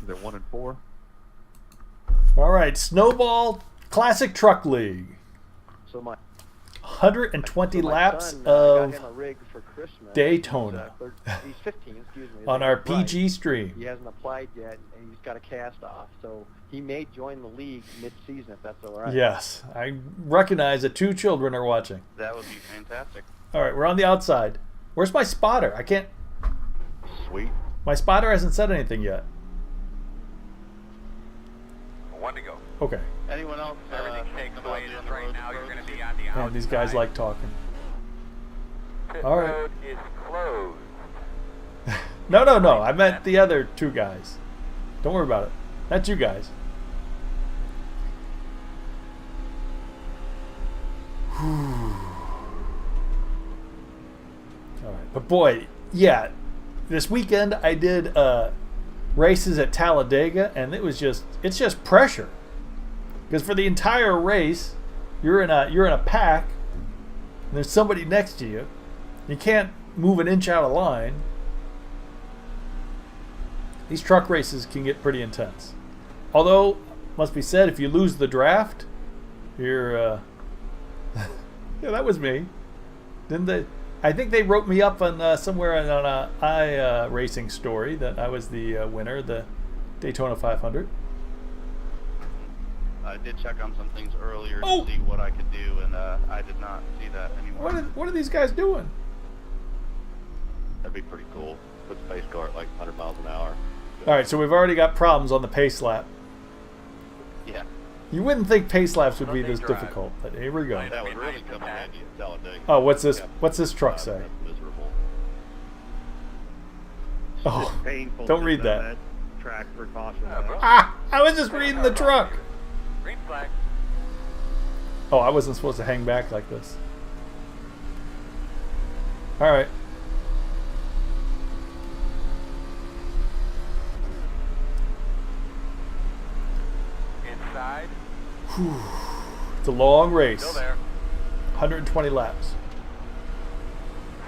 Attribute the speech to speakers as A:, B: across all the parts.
A: They're 1 and 4.
B: All right, Snowball Classic Truck League.
C: So my
B: 120 laps
C: son,
B: of
C: got him a rig for Christmas.
B: Daytona.
C: He's 15, excuse me.
B: On
C: They
B: our
C: have a
B: PG
C: price.
B: stream.
C: He hasn't applied yet, and he's got a cast off. So he may join the league mid-season if that's all right.
B: Yes, I recognize that 2 children are watching.
D: That would be fantastic.
B: All right, we're on the outside. Where's my spotter? I can't.
A: Sweet.
B: My spotter hasn't said anything yet.
D: 1 to go.
B: Okay.
D: Anyone else? Everything takes the way it is right now. You're going to be on the outside.
B: Man, these guys like talking.
D: Pit
B: All right.
D: road is closed.
B: No. I meant the other 2 guys. Don't worry about it. That's you guys. All right, but boy, yeah, this weekend I did races at Talladega, and it's just pressure, because for the entire race, you're in a pack, and there's somebody next to you. You can't move an inch out of line. These truck races can get pretty intense. Although, must be said, if you lose the draft, you're yeah, that was me. Didn't they? I think they wrote me up on somewhere on a iRacing story that I was the winner of the Daytona 500.
D: I did check on some things earlier
B: Oh!
D: to see what I could do, and I did not see that anymore.
B: What are these guys doing?
A: That'd be pretty cool. Put the pace car at like 100 miles an hour.
B: All right, so we've already got problems on the pace lap.
D: Yeah.
B: You wouldn't think pace laps would be
D: Sunday
B: this
D: drive.
B: difficult, but here we go.
A: That would really come in handy at Talladega.
B: Oh, what's this?
A: Yeah.
B: What's this truck say?
A: That's miserable.
B: Oh,
E: Painful
B: don't
E: to
B: read
E: know
B: that.
E: Track precaution.
B: Ah! I was just reading the truck.
D: Green flag.
B: Oh, I wasn't supposed to hang back like this. All right.
D: Inside.
B: It's a long race.
D: Still there.
B: 120 laps.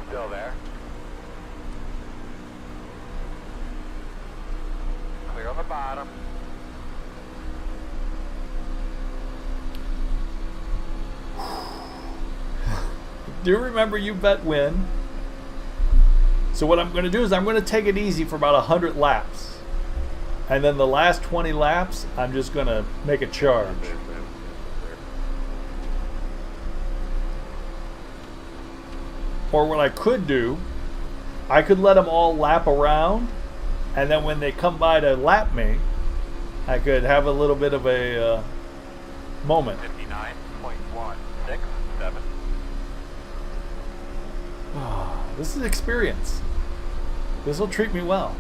D: Still there. Clear on the bottom.
B: Do you remember you bet win? So what I'm going to do is I'm going to take it easy for about 100 laps. And then the last 20 laps, I'm just going to make a charge. Or what I could do, I could let them all lap around, and then when they come by to lap me, I could have a little bit of a moment.
D: 59.167.
B: This is experience. This will treat me well.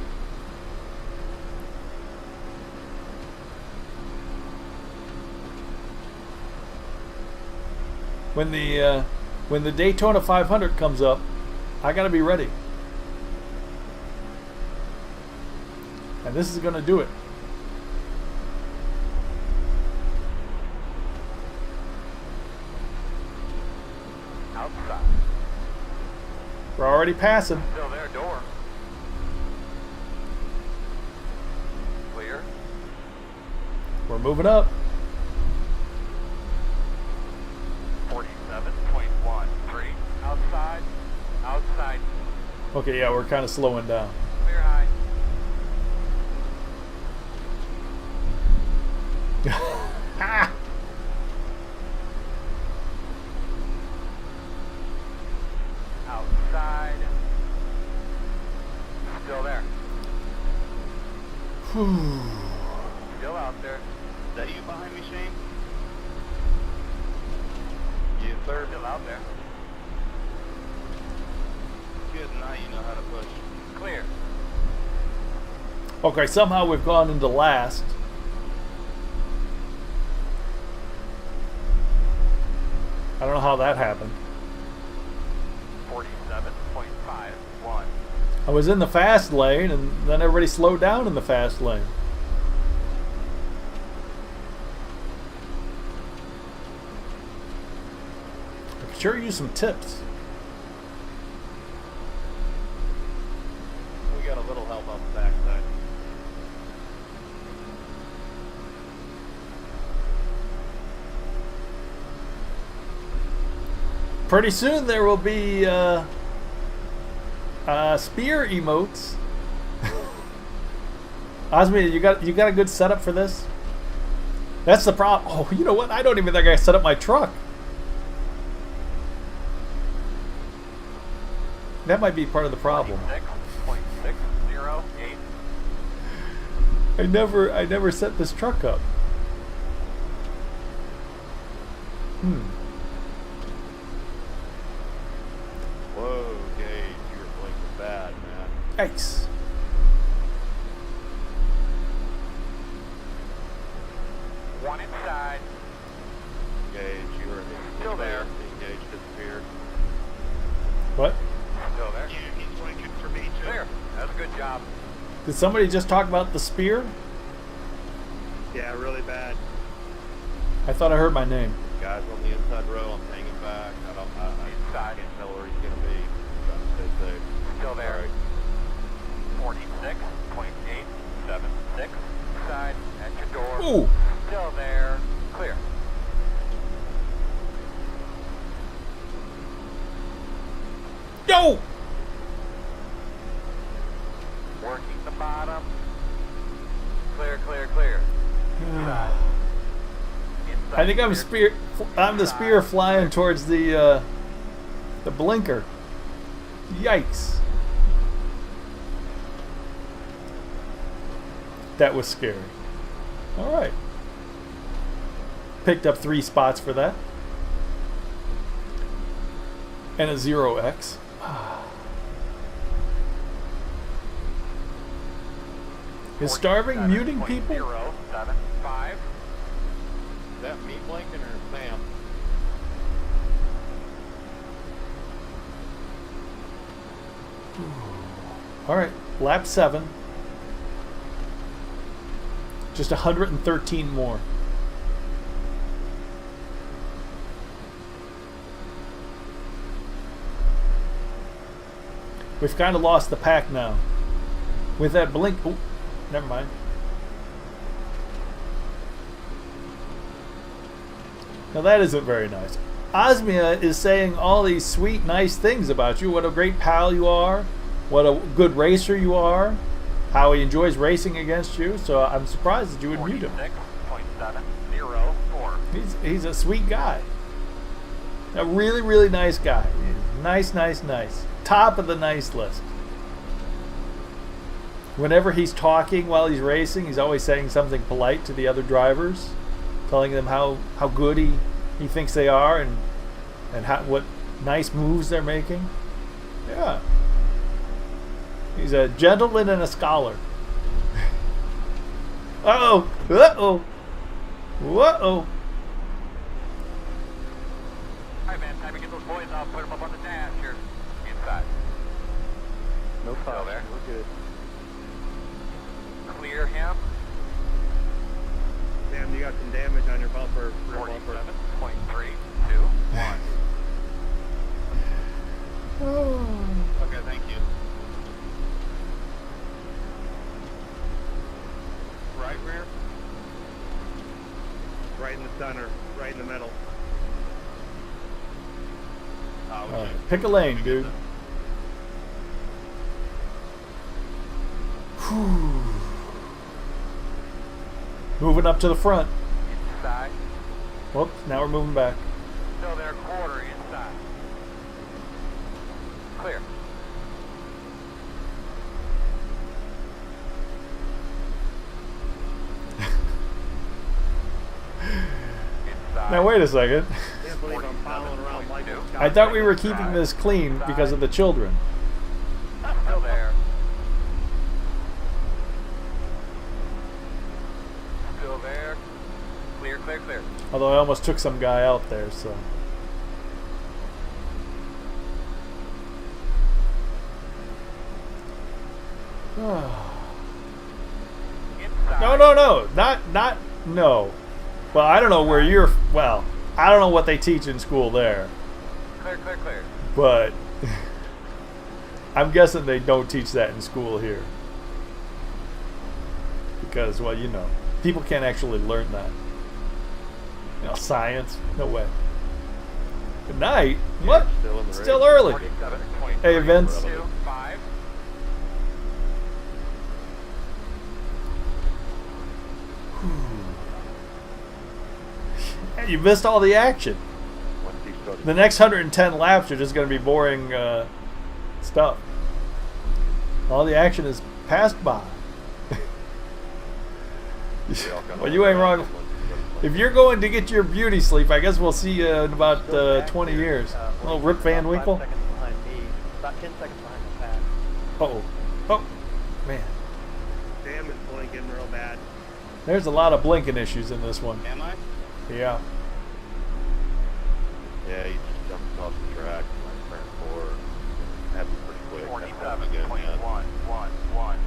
B: When the Daytona 500 comes up, I gotta be ready. And this is gonna do it.
D: Outside.
B: We're already passing.
D: Still there, door. Clear.
B: We're moving up.
D: 47.13. Outside. Outside.
B: Okay, yeah, we're kind of slowing down.
D: Clear high.
B: Ah!
D: Outside. Still there. Still out there. Is that you behind me, Shane? Yes, sir. Still out there. Good, now you know how to push. Clear.
B: Okay, somehow we've gone into last. I don't know how that happened.
D: 47.51.
B: I was in the fast lane, and then everybody slowed down in the fast lane. I could sure use some tips.
A: We got a little help on the backside.
B: pretty soon there will be spear emotes. Osmi, you got a good setup for this? That's the problem. Oh, you know what? I don't even think I set up my truck. That might be part of the problem.
D: 6.608.
B: I never set this truck up.
A: Whoa, Gage, you were blinking bad, man.
B: Yikes.
D: One inside.
A: Gage, you were
D: Still there.
A: Gage disappeared.
B: What?
D: Still there.
A: He's blinking for me too.
D: There. That's a good job.
B: Did somebody just talk about the spear?
A: Yeah, really bad.
B: I thought I heard my name.
A: Guys on the inside row, I'm hanging back. I
D: Inside.
A: can't tell where he's gonna be. Trying to stay safe.
D: Still there.
A: Sorry.
D: 46.876. Inside. At your door.
B: Ooh.
D: Still there. Clear.
B: Yo!
D: Working the bottom. Clear, clear, clear. Inside. Inside
B: I think I'm
D: clear.
B: the spear flying towards the blinker. Yikes. That was scary. All right. Picked up 3 spots for that. And a 0x. Is starving muting people?
D: 0.075.
A: Is that me blinking or Sam?
B: All right, lap 7. Just 113 more. We've kind of lost the pack now. With that blink... Oh, never mind. Now that isn't very nice. Osmia is saying all these sweet, nice things about you. What a great pal you are. What a good racer you are. How he enjoys racing against you. So I'm surprised that you would mute him.
D: 46.704.
B: He's a sweet guy. A really, really nice guy. Nice, nice, nice. Top of the nice list. Whenever he's talking while he's racing, he's always saying something polite to the other drivers, telling them how good he thinks they are and what nice moves they're making. Yeah. He's a gentleman and a scholar. Uh-oh. Uh-oh. Whoa.
D: Alright, man, time to get those boys out, put them up on the dash here. Inside.
C: No problem.
D: there.
C: We're good.
D: Clear him.
A: Sam, you got some damage on your bumper.
D: 47.321.
A: Okay, thank you. Right rear? Right in the center, right in the middle.
B: All right, pick a lane, dude. Whew. Moving up to the front.
D: Inside.
B: Whoops, now we're moving back.
D: Still there, quarter inside. Clear. Inside.
B: Now wait a second.
A: Can't believe I'm following around like this.
B: I thought we were keeping this clean because of the children.
D: Still there. Still there. Clear, clear, clear.
B: Although I almost took some guy out there, so.
D: Inside.
B: No. No. Well, I don't know where you're. Well, I don't know what they teach in school there,
D: Clear, clear, clear.
B: but I'm guessing they don't teach that in school here. Because, well, you know, people can't actually learn that. You know, science, no way. Good night. What?
A: Still in the
B: Still
A: race.
B: early.
D: 47.3.
B: Hey, Vince.
D: 2.5.
B: You missed all the action.
A: Once he started-
B: The next 110 laps are just going to be boring stuff. All the action is passed by.
A: we all kinda
B: Well, you ain't wrong.
A: once he started playing.
B: If you're going to get your beauty sleep, I guess we'll see you in about 20 years. Little Rip Van Winkle.
C: 5 seconds behind me. About 10 seconds behind the pack.
B: Uh-oh. Oh, man.
E: Damn, it's blinking real bad.
B: There's a lot of blinking issues in this one.
E: Am I?
B: Yeah.
A: Yeah, he just jumped off the track, like turn 4. Had to be pretty quick. Had to jump again, man.
D: 47.111.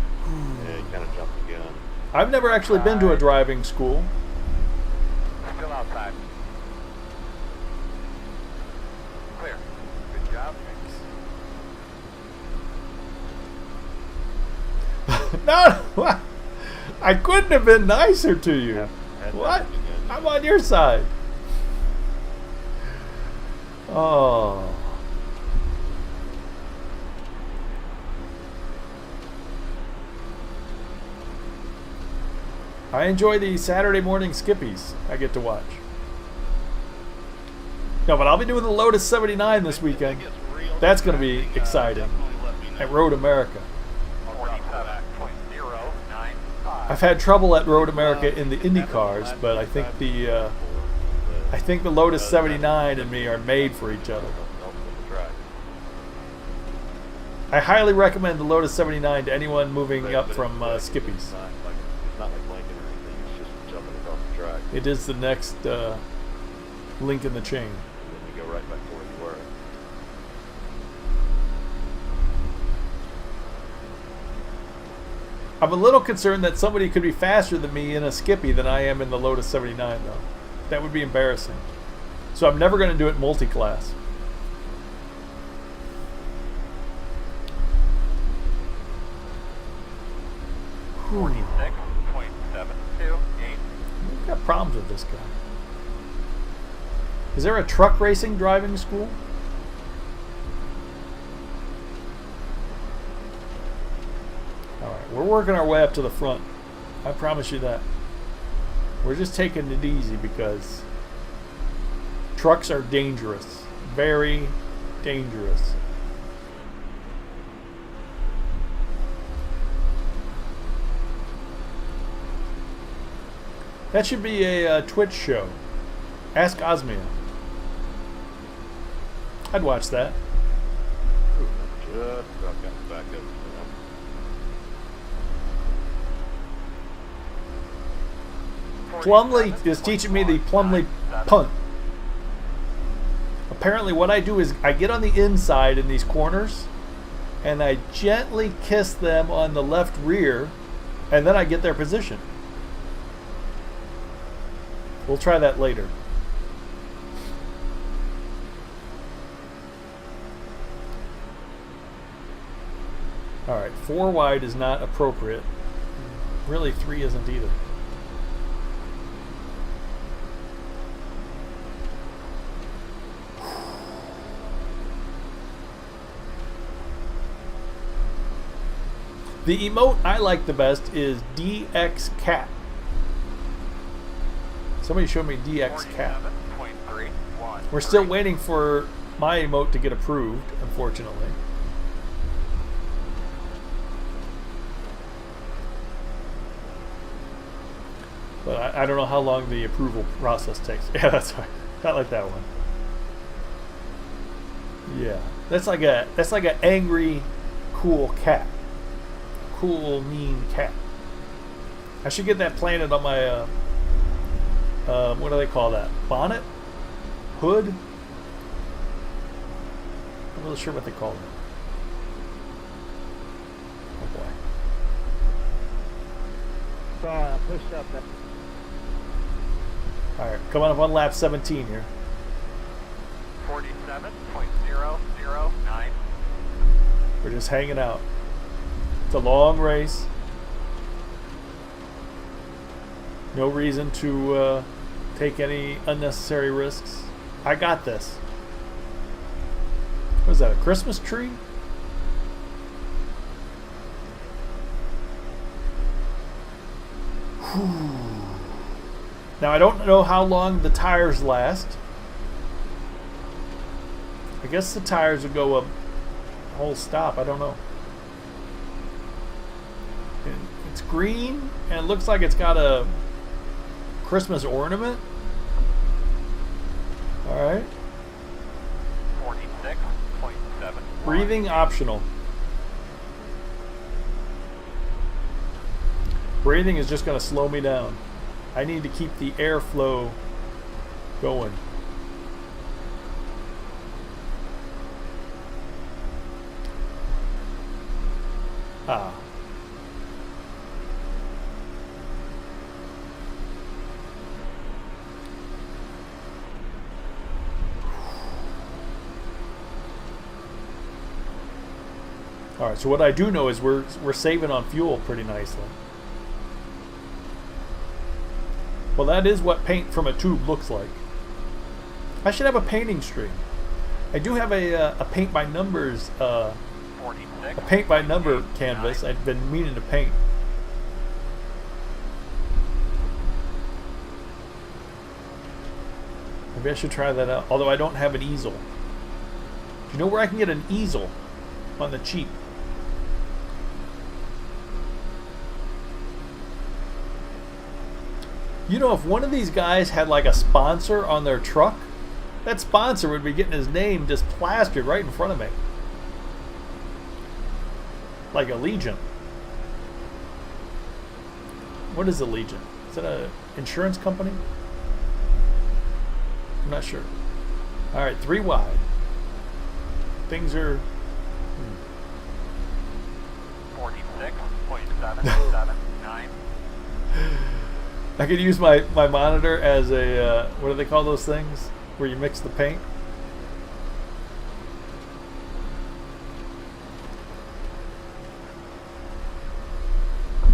A: Yeah, he kind of jumped again.
B: I've never actually been to a driving school.
D: Still outside. Clear. Good job.
B: No, what? I couldn't have been nicer to you.
A: Had to
B: What?
A: jump again.
B: I'm on your side. Oh. I enjoy the Saturday morning skippies I get to watch. No, but I'll be doing the Lotus 79 this weekend. That's going to be exciting at Road America.
D: 47.095.
B: I've had trouble at Road America in the Indy cars, but I think the Lotus 79 and me are made for each other. I highly recommend the Lotus 79 to anyone moving up from Skippies.
A: It's not like blinking or anything. It's just jumping across the track.
B: It is the next link in the chain.
A: And then you go right back to where you were.
B: I'm a little concerned that somebody could be faster than me in a Skippy than I am in the Lotus 79, though. That would be embarrassing. So I'm never going to do it multi-class. Whew.
D: 46.728.
B: We've got problems with this guy. Is there a truck racing driving school? Alright, we're working our way up to the front. I promise you that. We're just taking it easy because trucks are dangerous. Very dangerous. That should be a Twitch show. Ask Osmia. I'd watch that.
A: Just about got back up.
B: Plumley is teaching me the Plumley punt. Apparently what I do is I get on the inside in these corners and I gently kiss them on the left rear and then I get their position. We'll try that later. Alright, 4 wide is not appropriate. Really 3 isn't either. The emote I like the best is DX Cat. Somebody showed me DX Cat.
D: 47.313.
B: We're still waiting for my emote to get approved, unfortunately. But I don't know how long the approval process takes. Yeah, that's right. Not like that one. Yeah, that's like an angry, cool cat. Cool, mean cat. I should get that planted on my what do they call that? Bonnet? Hood? I'm not really sure what they call it. Oh boy.
C: So pushed up that.
B: Alright, coming up on lap 17 here.
D: 47.009.
B: We're just hanging out. It's a long race. No reason to take any unnecessary risks. I got this. What is that, a Christmas tree? Now I don't know how long the tires last. I guess the tires would go a whole stop. I don't know. It's green and it looks like it's got a Christmas ornament. All right.
D: 46.7.
B: Breathing optional. Breathing is just going to slow me down. I need to keep the airflow going. Ah. All right, so what I do know is we're saving on fuel pretty nicely. Well, that is what paint from a tube looks like. I should have a painting stream. I do have a paint by numbers, a paint by number canvas. I've been meaning to paint. Maybe I should try that out. Although I don't have an easel. Do you know where I can get an easel on the cheap? You know, if one of these guys had like a sponsor on their truck, that sponsor would be getting his name just plastered right in front of me. Like Allegiant. What is Allegiant? Is that an insurance company? I'm not sure. Alright, 3 wide. Things are...
D: 46.779.
B: I could use my monitor as a, what do they call those things? Where you mix the paint?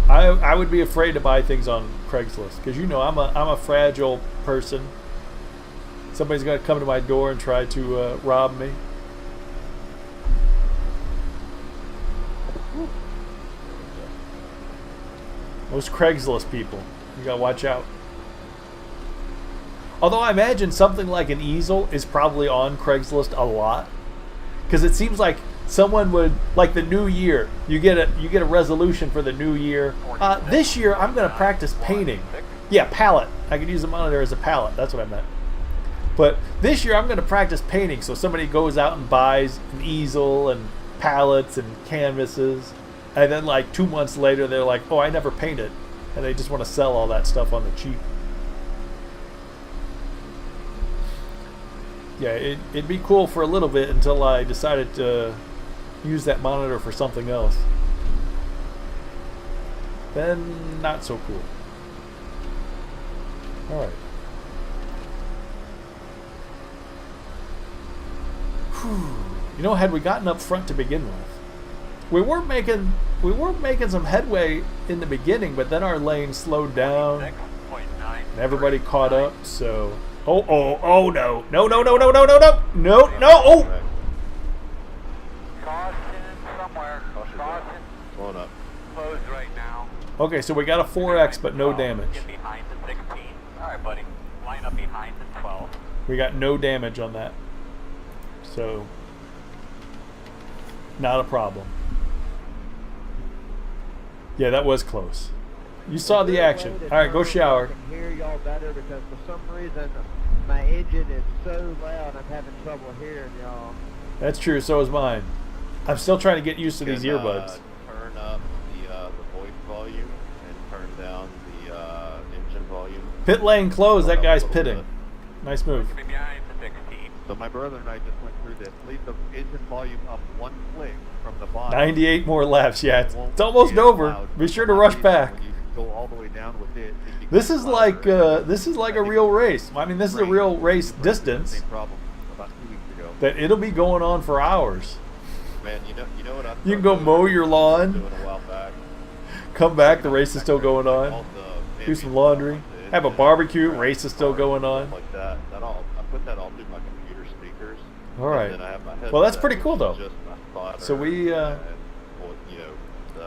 B: I would be afraid to buy things on Craigslist because you know I'm a fragile person. Somebody's gonna come to my door and try to rob me. Those Craigslist people, you gotta watch out. Although I imagine something like an easel is probably on Craigslist a lot, because it seems like someone would, like the new year, you get a resolution for the new year. This year I'm going to practice painting. Yeah, palette. I could use a monitor as a palette. That's what I meant. But this year I'm going to practice painting. So somebody goes out and buys an easel and palettes and canvases, and then like 2 months later they're like, "Oh, I never painted," and they just want to sell all that stuff on the cheap. Yeah, it'd be cool for a little bit until I decided to use that monitor for something else. Then not so cool. Alright. You know, had we gotten up front to begin with, we were making some headway in the beginning, but then our lane slowed down and everybody caught up, so oh no. Oh!
D: Caution somewhere. Caution.
A: Blowing up.
D: Closed right now.
B: Okay, so we got a 4X, but no damage.
D: Get behind the 16. Alright, buddy. Line up behind the 12.
B: We got no damage on that. So, not a problem. Yeah, that was close. You saw the action. Alright, go shower.
C: I can hear y'all better because for some reason my engine is so loud I'm having trouble hearing y'all.
B: That's true, so is mine. I'm still trying to get used to these earbuds.
A: Turn up the voice volume and turn down the engine volume.
B: Pit lane closed, that guy's pitting. Nice move.
D: Get behind the 16.
A: So my brother and I just went through this. Leave the engine volume up 1 click from the bottom.
B: 98 more laps, yeah. It's almost over. Be sure to rush back.
A: When you go all the way down with it,
B: This is like a real race. I mean, this is a real race distance.
A: Same problem about 2 weeks ago.
B: That it'll be going on for hours.
A: Man, you know what I'm
B: You can go mow your lawn,
A: doing a while back.
B: come back, the race is still going on. Do some laundry, have a barbecue, race is still going on.
A: Like that. I put that all through my computer speakers.
B: All right.
A: And then I have my
B: Well, that's
A: headset,
B: pretty cool,
A: which is
B: though.
A: just my spotter,
B: So we,
A: and, well, you know,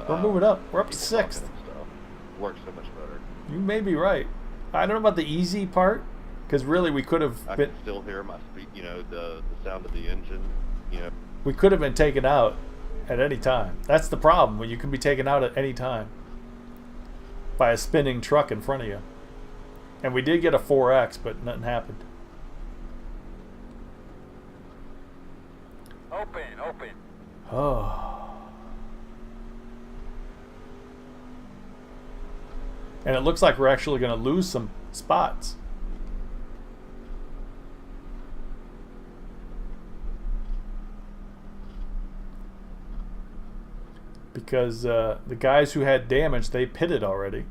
B: we're moving up. We're up to
A: people talking
B: 6th.
A: and stuff. Works so much better.
B: You may be right. I don't know about the easy part, because really we could have
A: I
B: been,
A: can still hear my speed, you know, the sound of the engine, you know.
B: we could have been taken out at any time. That's the problem, when you can be taken out at any time by a spinning truck in front of you. And we did get a 4X, but nothing happened.
D: Open.
B: Oh. And it looks like we're actually going to lose some spots. Because the guys who had damage, they pitted already.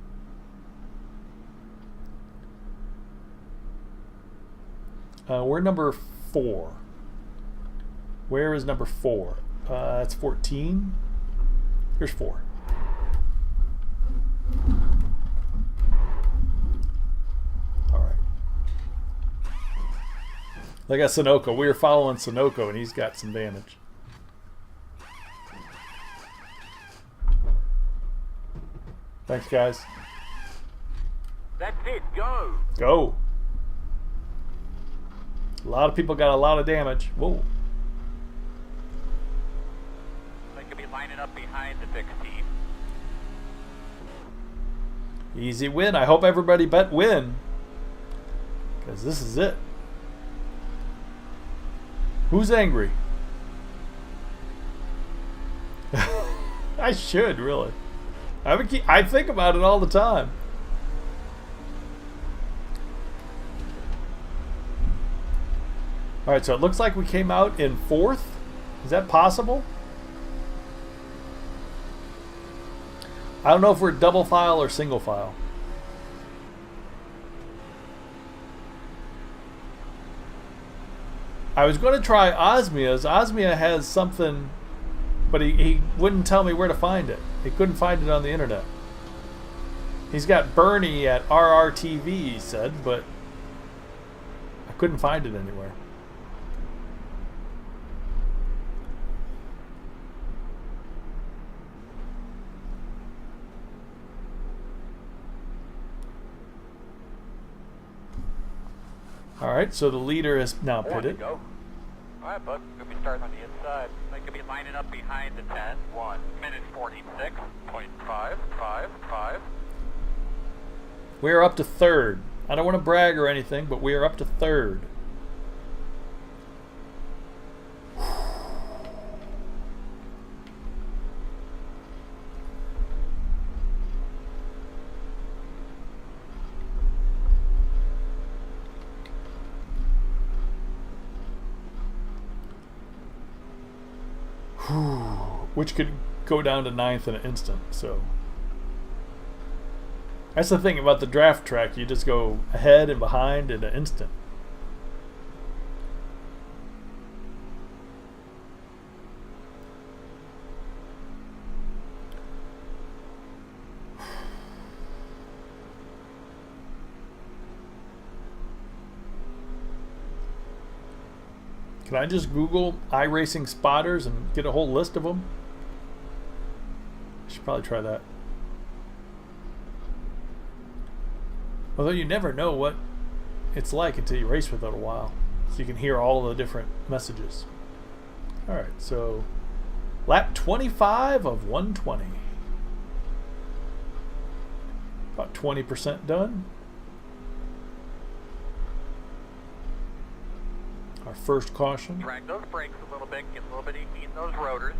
B: We're number 4. Where is number 4? That's 14. Here's 4. All right. Look at Sunoco. We were following Sunoco, and he's got some damage. Thanks, guys.
D: That's it. Go.
B: Go. A lot of people got a lot of damage. Whoa.
D: They could be lining up behind the fixed team.
B: Easy win. I hope everybody bet win, because this is it. Who's angry? I should, really. I think about it all the time. All right, so it looks like we came out in 4th. Is that possible? I don't know if we're double file or single file. I was going to try Osmia's. Osmia has something, but he wouldn't tell me where to find it. He couldn't find it on the internet. He's got Bernie at RRTV, he said, but I couldn't find it anywhere. All right, so the leader is now pitted.
D: Go. All right, Buck. Could be starting on the inside. They could be lining up behind the 10. 1 minute 46.555.
B: We are up to 3rd. I don't want to brag or anything, but we are up to 3rd. Which could go down to 9th in an instant. So that's the thing about the draft track. You just go ahead and behind in an instant. Can I just Google iRacing spotters and get a whole list of them? I should probably try that. Although you never know what it's like until you race with it a while. So you can hear all the different messages. Alright, so lap 25 of 120. About 20% done. Our first caution.
D: Drag those brakes a little bit, get a little bit easy in those rotors.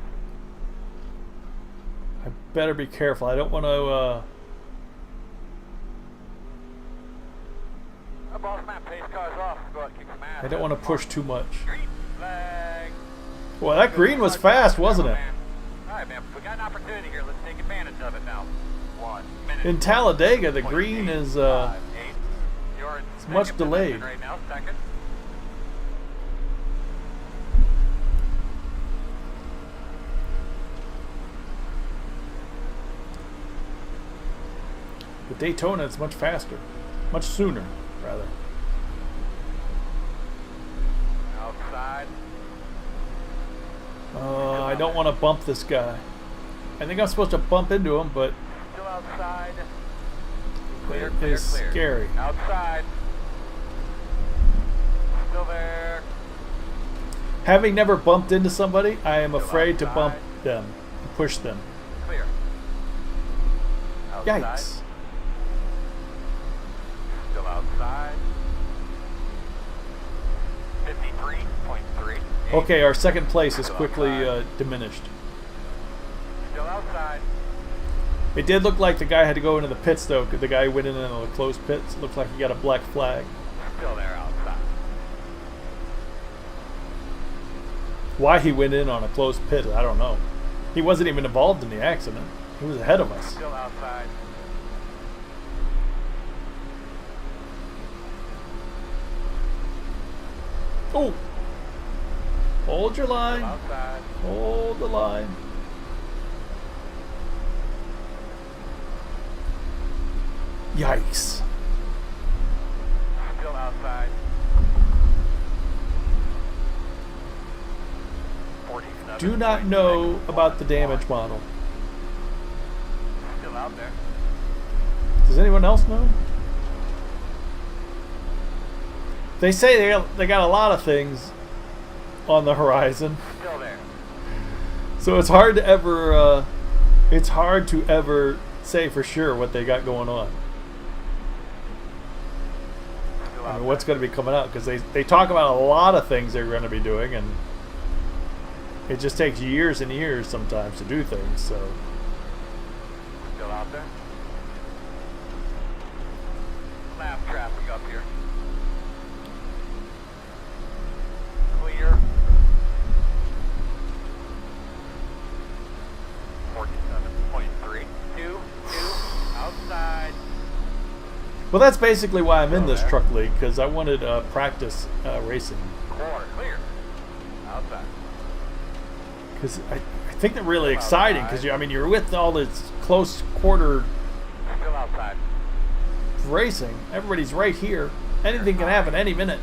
B: I better be careful. I don't want to.
D: Boss man, pace cars off. Go out and kick some ass.
B: I don't want to push too much.
D: Green flag.
B: Well, that green was fast, wasn't it?
D: Alright, man. We got an opportunity here. Let's take advantage of it now. 1 minute.
B: In Talladega, the green is it's much delayed.
D: Right now, second.
B: The Daytona is much faster, much sooner, rather.
D: Outside.
B: I don't want to bump this guy. I think I'm supposed to bump into him, but
D: Still outside.
B: it is scary.
D: Outside. Still there.
B: Having never bumped into somebody, I am
D: Still
B: afraid to bump
D: outside.
B: them, push them.
D: Clear. Outside.
B: Yikes.
D: Still outside. 53.3.
B: Okay, our second place is quickly diminished.
D: Still outside.
B: It did look like the guy had to go into the pits, though. 'Cause the guy went in the closed pits. It looked like he got a black flag.
D: Still there outside.
B: Why he went in on a closed pit, I don't know. He wasn't even involved in the accident. He was ahead of us.
D: Still outside.
B: Oh! Hold your
D: Still
B: line.
D: outside.
B: Hold the line. Yikes.
D: Still outside. 47.
B: Do not know about the damage model.
D: Still out there.
B: Does anyone else know? They say they got a lot of things on the horizon,
D: Still there.
B: so it's hard to ever say for sure what they got going on.
D: Still
B: I
D: out
B: mean, what's going to be coming out, because they talk about a lot of things they're going to be doing, and it just takes years and years sometimes to do things. So
D: there. Still out there. Lap traffic up here. Clear. 47.3. 2. Outside.
B: well, that's basically why I'm in this truck league, because I wanted practice racing.
D: Corner. Clear. Outside.
B: Because I think they're really exciting, because I mean, you're with all this close quarter
D: Still outside.
B: racing. Everybody's right here. Anything can happen any minute.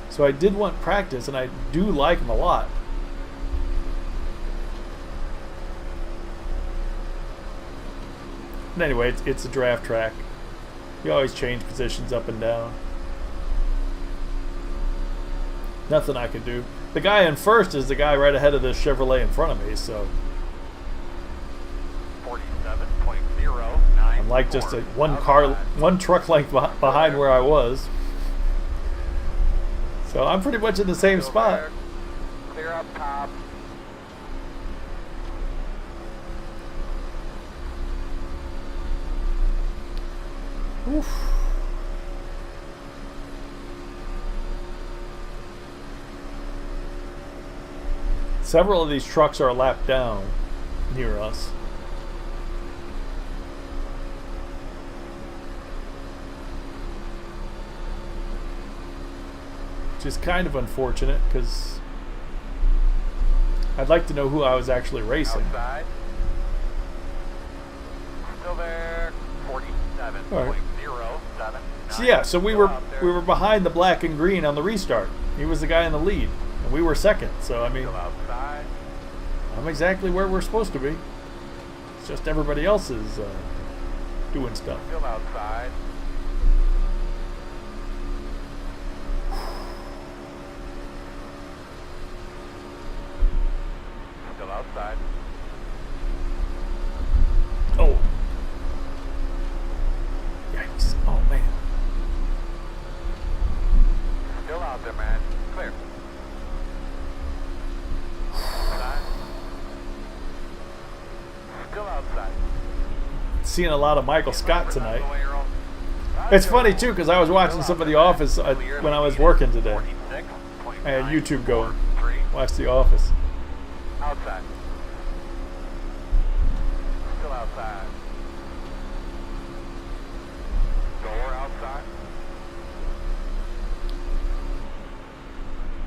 B: So I did want practice, and I do like them a lot. And anyway, it's a draft track. You always change positions up and down. Nothing I can do. The guy in first is the guy right ahead of the Chevrolet in front of me, so
D: 47.09.
B: I'm like just one truck length behind where I was. So I'm pretty much in the same spot.
D: Clear up top.
B: Oof. Several of these trucks are a lap down near us. Which is kind of unfortunate, because I'd like to know who I was actually racing.
D: Outside. Still there. 47.07.
B: So yeah, so we were behind the black and green on the restart. He was the guy in the lead, and we were second. So I mean,
D: Still outside.
B: I'm exactly where we're supposed to be. It's just everybody else is doing stuff.
D: Still outside. Still outside.
B: Oh. Yikes. Oh, man.
D: Still out there, man. Clear. Outside. Still outside.
B: Seeing a lot of Michael Scott tonight. It's funny, too, because I was watching some of The Office when I was working today. I had YouTube going. Watch The Office.
D: Outside. Still outside. Door outside.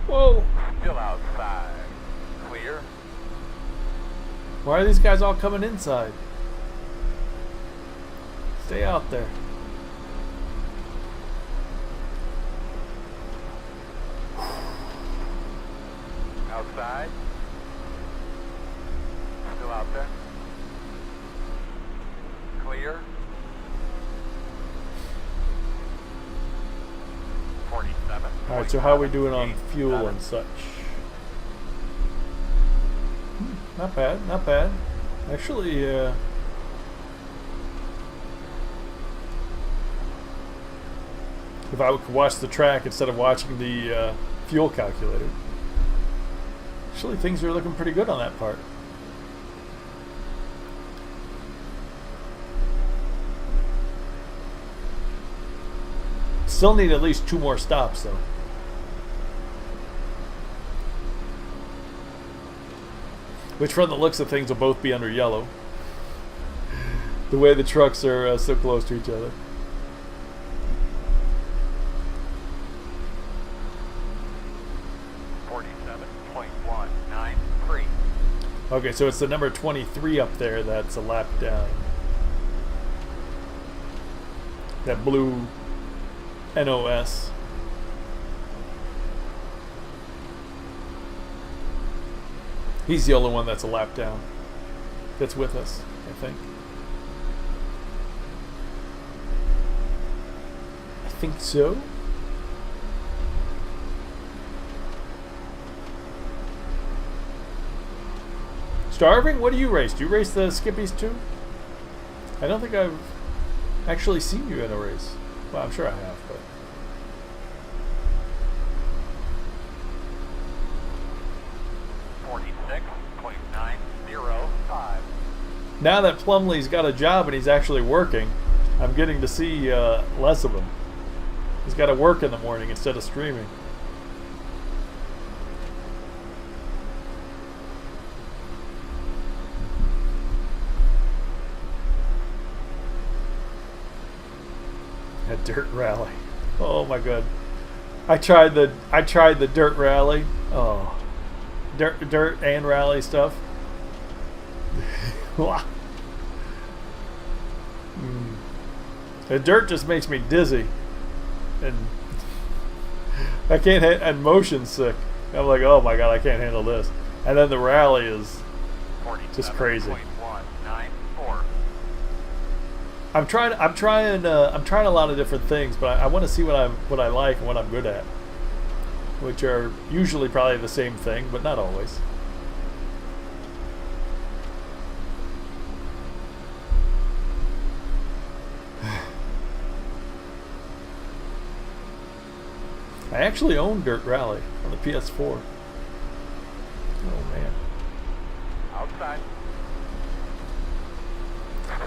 B: Whoa.
D: Still outside. Clear.
B: Why are these guys all coming inside? Stay out there.
D: Outside. outside. Still out there. Clear. 47.
B: All right, so how are we doing on fuel and such? Not bad, not bad. Actually, if I could watch the track instead of watching the fuel calculator, actually things are looking pretty good on that part. Still need at least 2 more stops though. Which from the looks of things will both be under yellow. The way the trucks are so close to each other. Okay, so it's the number 23 up there that's a lap down. That blue NOS. He's the only one that's a lap down. That's with us, I think. I think so. Starving? What do you race? Do you race the Skippies too? I don't think I've actually seen you in a race. Well, I'm sure I have, but... Now that Plumley's got a job and he's actually working, I'm getting to see less of him. He's got to work in the morning instead of streaming. A dirt rally. Oh my god. I tried the dirt rally. Oh. Dirt and rally stuff. The dirt just makes me dizzy, and I can't. And motion sick. I'm like, oh my god, I can't handle this. And then the rally is just crazy. I'm trying a lot of different things, but I want to see what I like and what I'm good at, which are usually probably the same thing, but not always. I actually own Dirt Rally on the PS4. Oh man.
D: Outside.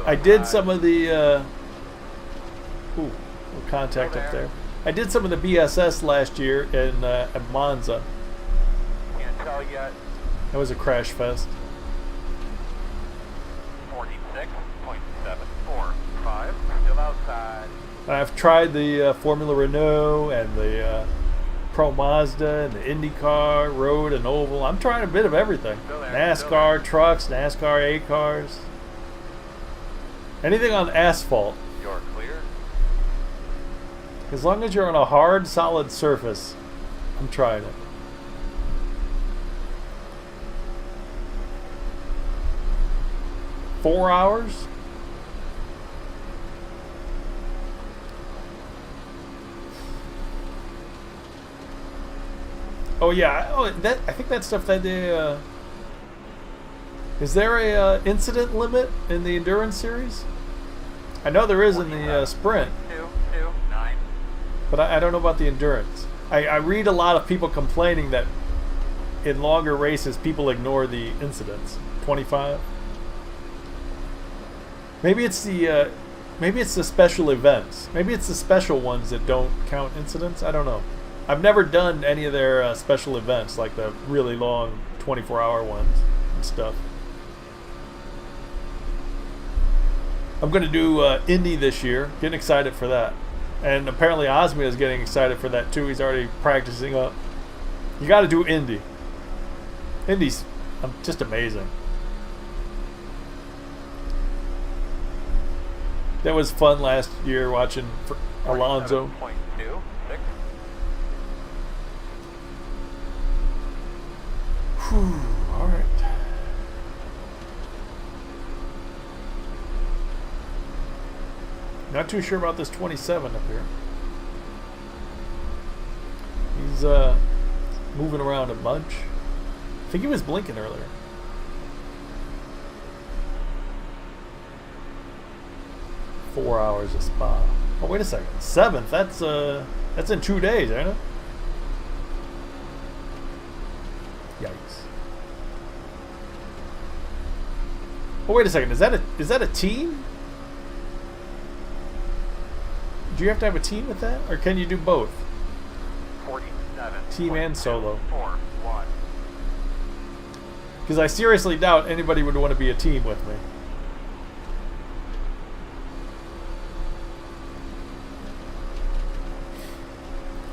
B: I did some of the little contact up there. I did some of the BSS last year in at Monza.
D: Can't tell yet.
B: That was a crash fest.
D: 46.745. Still outside.
B: I've tried the Formula Renault and the Pro Mazda and the IndyCar, road and oval. I'm trying a bit of everything. NASCAR trucks, NASCAR A cars. Anything on asphalt.
D: You're clear.
B: As long as you're on a hard, solid surface, I'm trying it. Four hours? Oh yeah, I think that stuff that they is there a incident limit in the endurance series? I know there is in the sprint,
D: 229.
B: but I don't know about the endurance. I read a lot of people complaining that in longer races people ignore the incidents. 25. Maybe it's the special events. Maybe it's the special ones that don't count incidents. I don't know. I've never done any of their special events, like the really long 24-hour ones and stuff. I'm going to do Indy this year. Getting excited for that. And apparently Osmia is getting excited for that too. He's already practicing up. You got to do Indy. Indy's just amazing. That was fun last year watching Alonso.
D: 47.26.
B: All right. Not too sure about this 27 up here. He's moving around a bunch. I think he was blinking earlier. Four hours of spa. Oh, wait a second. 7th. That's in 2 days, ain't it? Yikes. Oh, wait a second. Is that a team? Do you have to have a team with that, or can you do both?
D: 47.
B: Team and solo.
D: 4-1.
B: Because I seriously doubt anybody would want to be a team with me.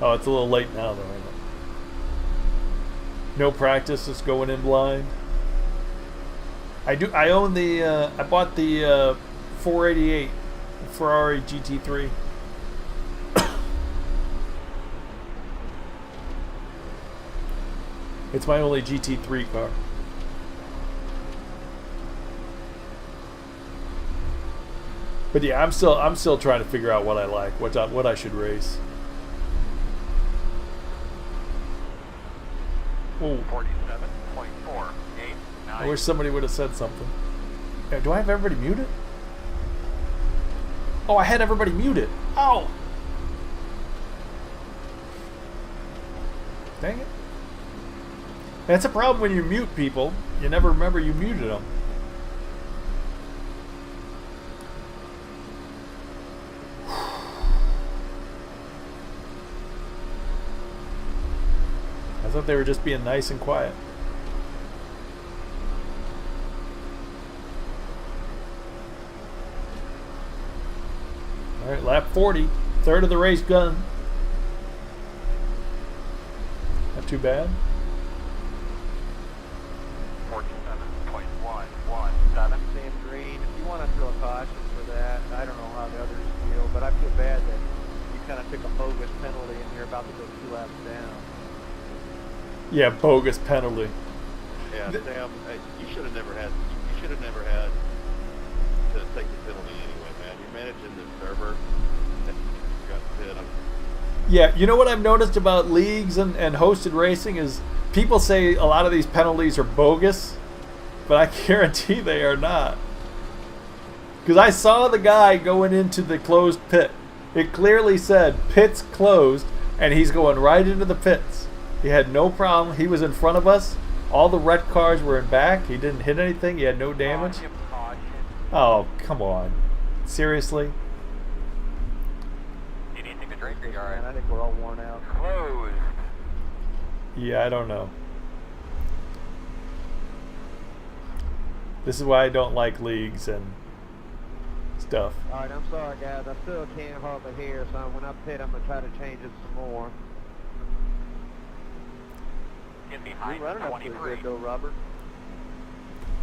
B: Oh, it's a little late now, though, isn't it? No practice, just going in blind. I own the. I bought the 488 Ferrari GT3. It's my only GT3 car. But yeah, I'm still trying to figure out what I like, what I should race. Oh,
D: 47.489.
B: I wish somebody would have said something. Yeah, do I have everybody muted? Oh, I had everybody muted. Oh! Dang it. That's a problem when you mute people. You never remember you muted them. I thought they were just being nice and quiet. All right, lap 40, third of the race done. Not too bad.
D: 47.117.
C: Sam Green, if you want to throw a caution for that, I don't know how the others feel, but I feel bad that you kind of took a bogus penalty and you're about to go 2 laps down.
B: Yeah, bogus penalty.
A: Yeah, Sam, you should have never had. You should have never had to take the penalty anyway, man. You're managing the server.
B: Yeah, you know what I've noticed about leagues and hosted racing is people say a lot of these penalties are bogus, but I guarantee they are not. Because I saw the guy going into the closed pit. It clearly said pits closed, and he's going right into the pits. He had no problem. He was in front of us. All the red cars were in back. He didn't hit anything. He had no damage. Oh, come on. Seriously?
D: You need to take a drink or you
C: Man, I
D: alright?
C: think we're all worn out.
D: Closed.
B: Yeah, I don't know. This is why I don't like leagues and stuff.
C: All right, I'm sorry, guys. I still can't hardly hear, so when I pit, I'm going to try to change it some more.
D: Get
C: You're
D: behind
C: running up pretty
D: 23.
C: good, though, Robert.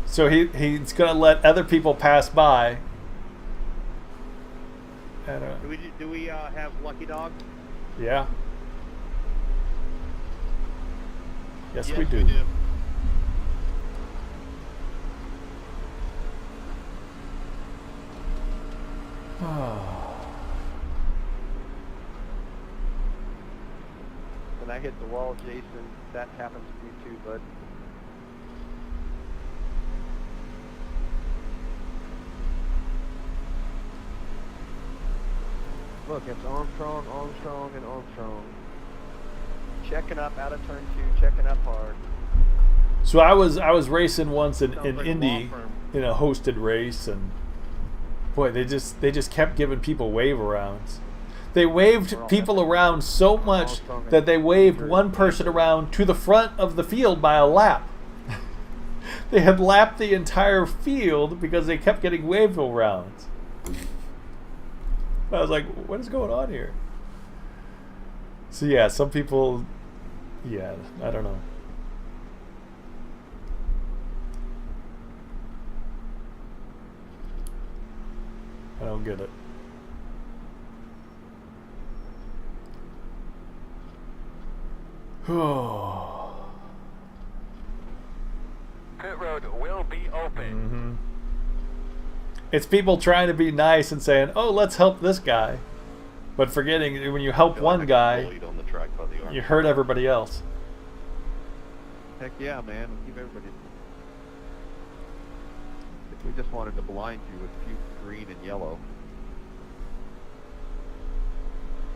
B: So he's going to let other people pass by. And,
E: Do we have Lucky Dog?
B: yeah. Yes,
A: Yes,
B: we do.
C: When I hit the wall, Jason, that happens to me too, bud. Look, it's Armstrong, Armstrong, and Armstrong. Checking up out of turn 2, checking up hard.
B: So I was racing once in
E: Sounds like a
B: Indy
E: law firm.
B: in a hosted race, and boy, they just kept giving people wave arounds. They waved people around so much that they waved one person around to the front of the field by a lap. They had lapped the entire field because they kept getting wave arounds. I was like, what is going on here? So yeah, some people, yeah, I don't know. I don't get it.
D: be open.
B: Mm-hmm. It's people trying to be nice and saying, "Oh, let's help this guy," but forgetting when you help one guy,
A: On the track by the
B: you hurt everybody else.
C: Heck yeah, man. We'll keep everybody. If we just wanted to blind you with puke, green, and yellow.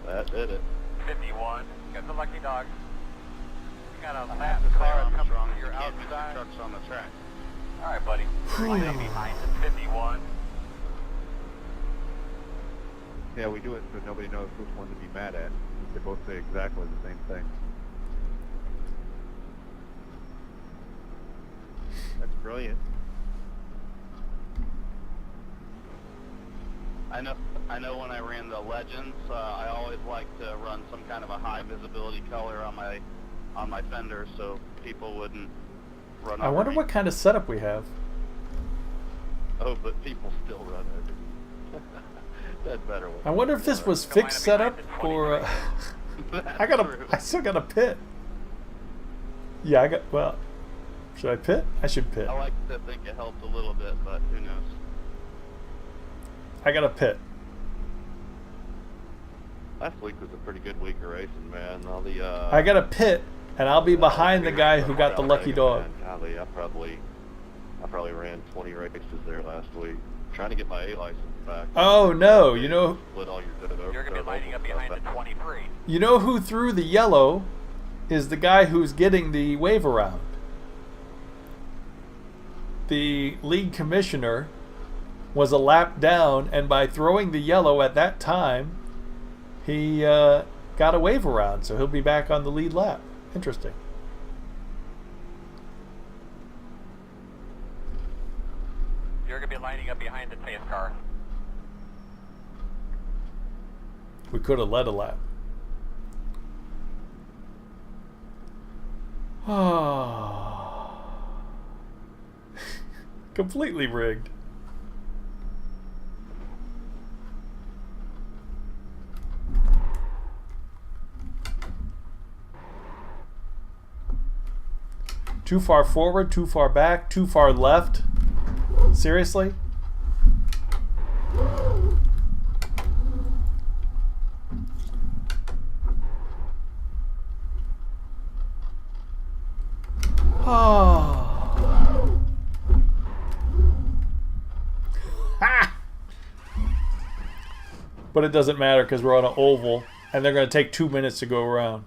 A: That did it.
D: 51. Got the lucky dog. You got a
A: I
D: lap
A: have to say,
D: car coming
A: Armstrong,
D: to your
A: you can't mix
D: outside.
A: your trucks on the track.
D: All right, buddy. Line up behind the 51.
C: Yeah, we do it so nobody knows which one to be mad at. They both say exactly the same thing. That's brilliant.
A: I know when I ran the Legends, I always like to run some kind of a high visibility color on my fenders so people wouldn't run
B: I
A: over
B: wonder
A: me.
B: what kind of setup we have.
A: Oh, but people still run over me. That better one.
B: I wonder if this was fixed setup or I still got a pit. Yeah, well, should I pit? I should pit.
A: I like to think it helped a little bit, but who knows?
B: I got a pit.
A: Last week was a pretty good week of racing, man. All the
B: I got a pit, and I'll be behind the guy who got the lucky dog.
A: Golly, I probably ran 20 races there last week, trying to get my A license back.
B: Oh no! You know,
A: Split all
D: You're going to be lining up behind the 23.
B: you know who threw the yellow is the guy who's getting the wave around. The league commissioner was a lap down, and by throwing the yellow at that time, he got a wave around, so he'll be back on the lead lap. Interesting.
D: You're going to be lining up behind the pace car.
B: We could have led a lap. Completely rigged. Too far forward, too far back, too far left. Seriously? Oh. Ha! But it doesn't matter because we're on an oval and they're going to take 2 minutes to go around.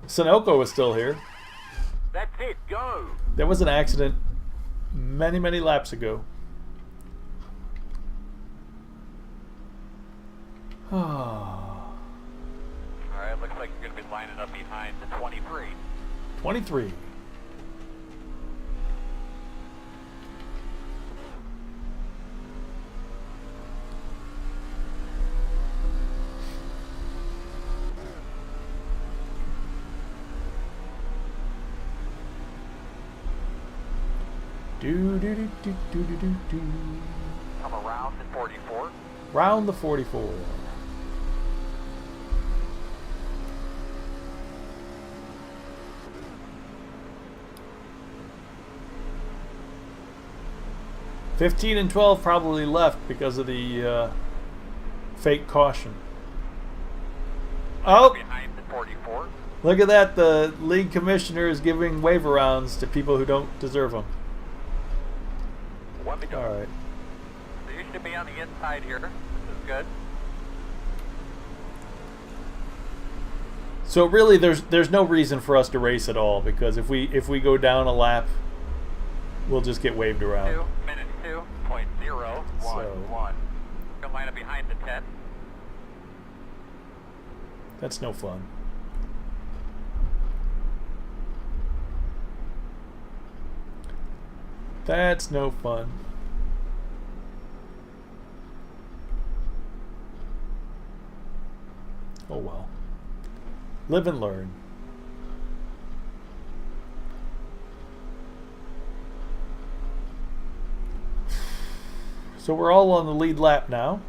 B: Sunoco was still here.
D: That's it, go!
B: There was an accident many, many laps ago.
D: Alright, looks like you're going to be lining up behind the 23.
B: 23. Do do do do do do do do.
D: Come around the 44.
B: Round the 44. $15 and $12 probably left because of the fake caution. Oh,
D: Behind the 44.
B: look at that. The league commissioner is giving wave arounds to people who don't deserve them.
D: One to go.
B: All right.
D: So you should be on the inside here. This is good.
B: So really, there's no reason for us to race at all because if we go down a lap, we'll just get waved around.
D: 2 minutes 2.011.
B: So-
D: Come line up behind the 10.
B: That's no fun. That's no fun. Oh well. Live and learn. So we're all on the lead lap now.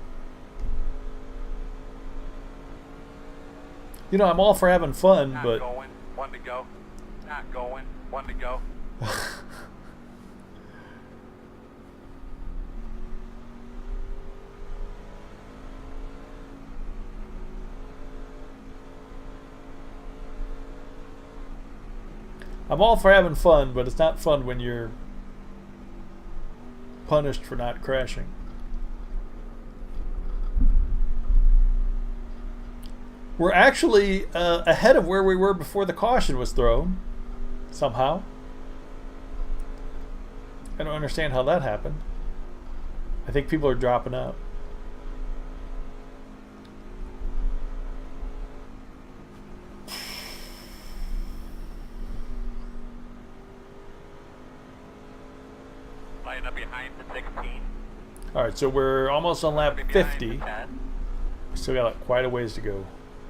B: You know, I'm all for having fun,
D: Not
B: but
D: going. One to go. Not going. 1 to go.
B: I'm all for having fun, but it's not fun when you're punished for not crashing. We're actually ahead of where we were before the caution was thrown, somehow. I don't understand how that happened. I think people are dropping out.
D: Line up behind the 16.
B: Alright, so we're almost on lap
D: Be behind
B: 50.
D: the 10.
B: We still got quite a ways to go.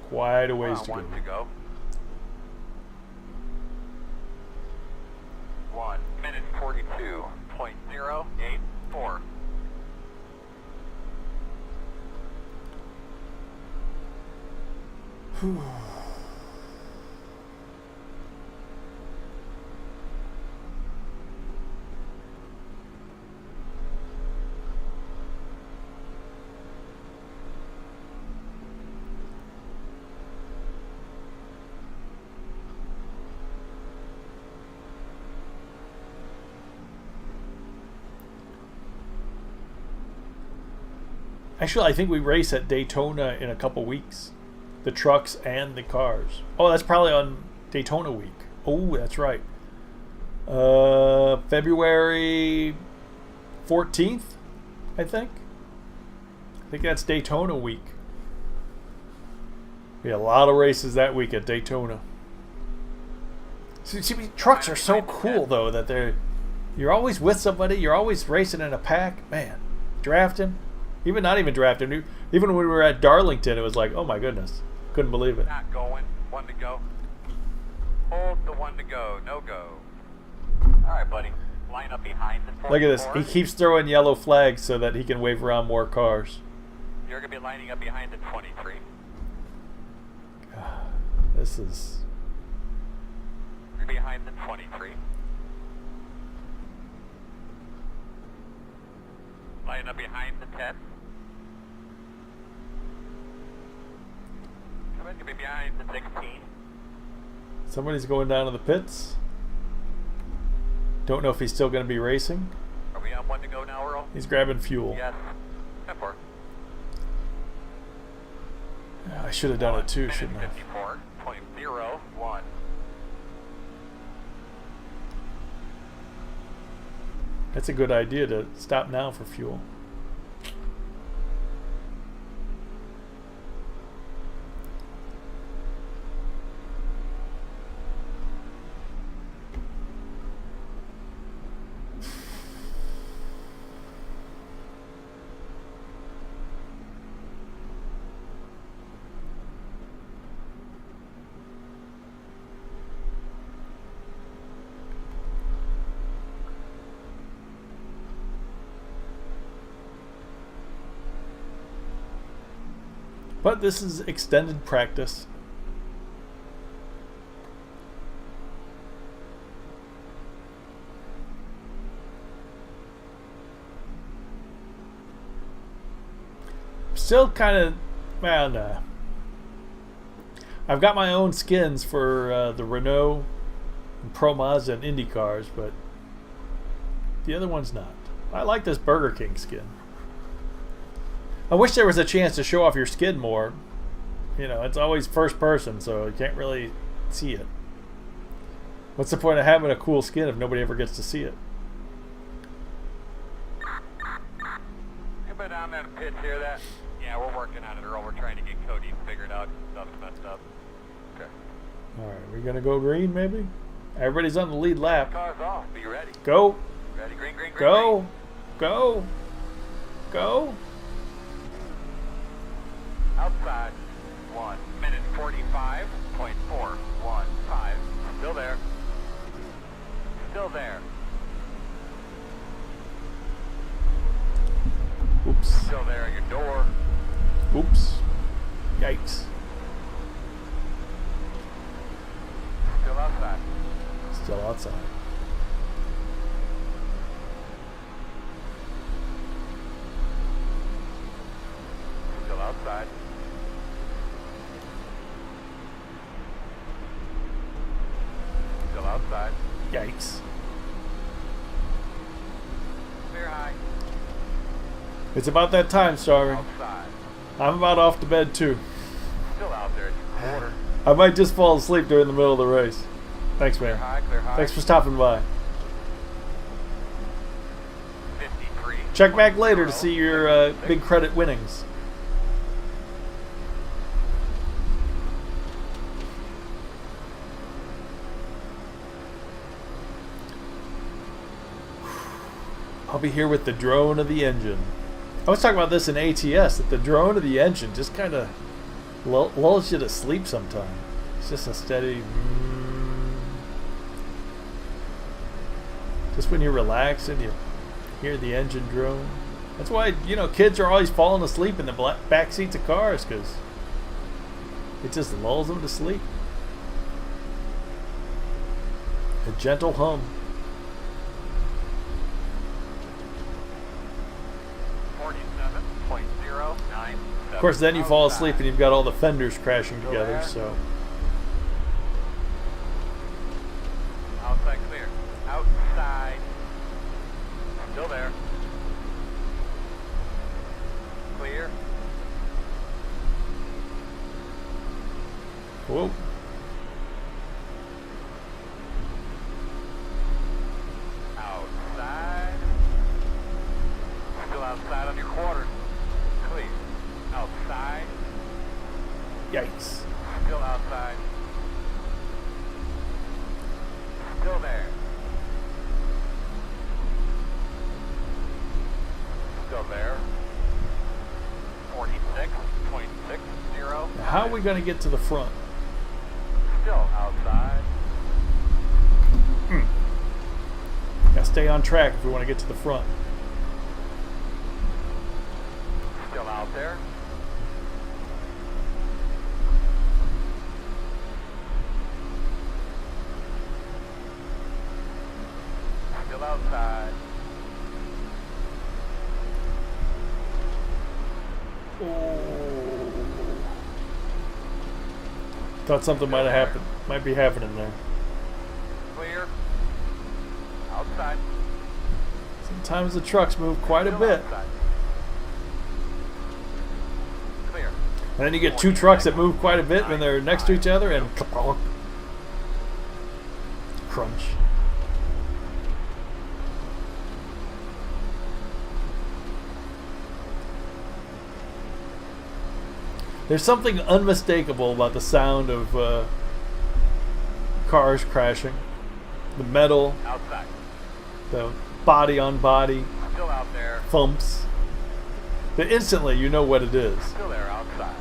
B: Quite a ways to go.
D: 1 to go. 1 minute 42.084.
B: Actually, I think we race at Daytona in a couple weeks. The trucks and the cars. Oh, that's probably on Daytona week. Oh, that's right. February 14th, I think. I think that's Daytona week. We had a lot of races that week at Daytona. See, trucks are so cool though that you're always with somebody. You're always racing in a pack. Man, drafting. Even not even drafting. Even when we were at Darlington, it was like, oh my goodness. Couldn't believe it.
D: Not going. 1 to go. Hold the 1 to go. No go. All right, buddy. Line up behind the 44.
B: Look at this. He keeps throwing yellow flags so that he can wave around more cars.
D: You're going to be lining up behind the 23.
B: God, this is...
D: You're behind the 23. Line up behind the 10. You're going to be behind the 16.
B: Somebody's going down to the pits. Don't know if he's still going to be racing.
D: Are we on 1 to go now, Earl?
B: He's grabbing fuel.
D: Yes. 10-4.
B: I should have done it too, shouldn't I?
D: 54.01.
B: That's a good idea to stop now for fuel. But this is extended practice. Still kind of, well, no. I've got my own skins for the Renault, and Pro Mazda, and Indy cars, but the other one's not. I like this Burger King skin. I wish there was a chance to show off your skin more. You know, it's always first person, so you can't really see it. What's the point of having a cool skin if nobody ever gets to see it?
D: Anybody down there in the pits hear that? Yeah, we're working on it, Earl. We're trying to get Cody figured out. Stuff's messed up. Okay.
B: Alright, we're going to go green, maybe? Everybody's on the lead lap.
D: Car's off. Be ready.
B: Go!
D: Ready? Green, green, green.
B: Go!
D: Green.
B: Go! Go!
D: Outside. 1 minute 45.415. Still there. Still there.
B: Oops.
D: Still there at your door.
B: Oops. Yikes.
D: Still outside.
B: Still outside.
D: outside. Still outside.
B: Yikes.
D: Clear high.
B: It's about that time, Starving.
D: Outside.
B: I'm about off to bed too.
D: Still out there at your quarter.
B: I might just fall asleep during the middle of the race. Thanks,
D: Clear
B: man.
D: high, clear high.
B: Thanks for stopping by.
D: 53.
B: Check back later to see your big credit winnings. I'll be here with the drone of the engine. I was talking about this in ATS, that the drone of the engine just kind of lulls you to sleep sometimes. It's just a steady... Just when you relax and you hear the engine drone. That's why, you know, kids are always falling asleep in the back seats of cars, because it just lulls them to sleep. A gentle hum.
D: 47.097.
B: Of course, then you fall asleep and you've got all the fenders crashing together, so...
D: Outside clear. Outside. Still there. Clear.
B: Whoa.
D: Outside. Still outside on your quarters. Clear. Outside.
B: Yikes.
D: Still outside. Still there. Still there. 46.60.
B: Now, how are we going to get to the front?
D: Still outside.
B: Gotta stay on track if we want to get to the front.
D: Still out there. Still outside.
B: Thought something might have happened. Might be happening there.
D: Clear. Outside.
B: Sometimes the trucks move quite a
D: Still
B: bit.
D: outside. Clear.
B: And then you get two trucks that move quite a bit when they're next to each other and crunch. There's something unmistakable about the sound of cars crashing. The metal,
D: Outside.
B: the body on body,
D: Still out there.
B: thumps. That instantly you know what it is.
D: Still there. Outside.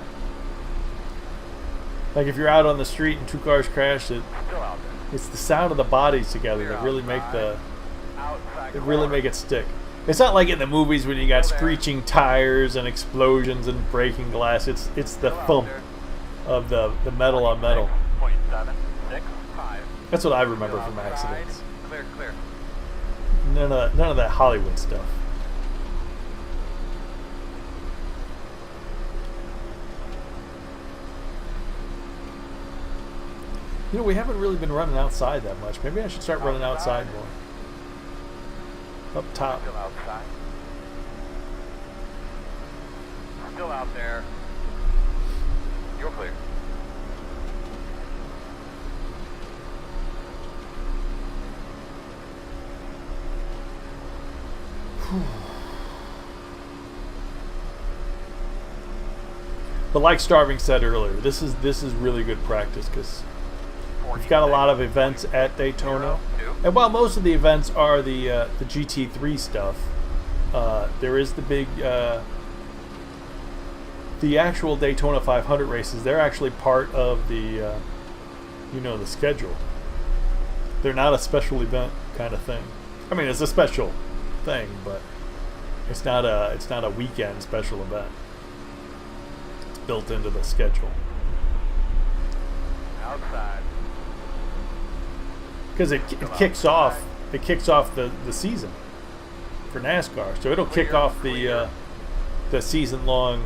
B: Like if you're out on the street and two cars crash,
D: Still out there.
B: it's the sound of the bodies together that really make it stick. It's not like in the movies when you got screeching tires and explosions and breaking glass. It's the thump of the metal on metal.
D: 0.765.
B: That's what I remember from accidents.
D: Clear, clear.
B: None of that Hollywood stuff. You know, we haven't really been running outside that much. Maybe I should start running outside more. Up top.
D: Still outside. Still out there. You're clear.
B: But like Starving said earlier, this is really good practice because we've got a lot of events at Daytona, and while most of the events are the GT3 stuff, there is the big the actual Daytona 500 races. They're actually part of the the schedule. They're not a special event kind of thing. I mean, it's a special thing, but it's not a weekend special event. It's built into the schedule.
D: Outside.
B: Because it kicks off the season for NASCAR, so it'll kick off the season long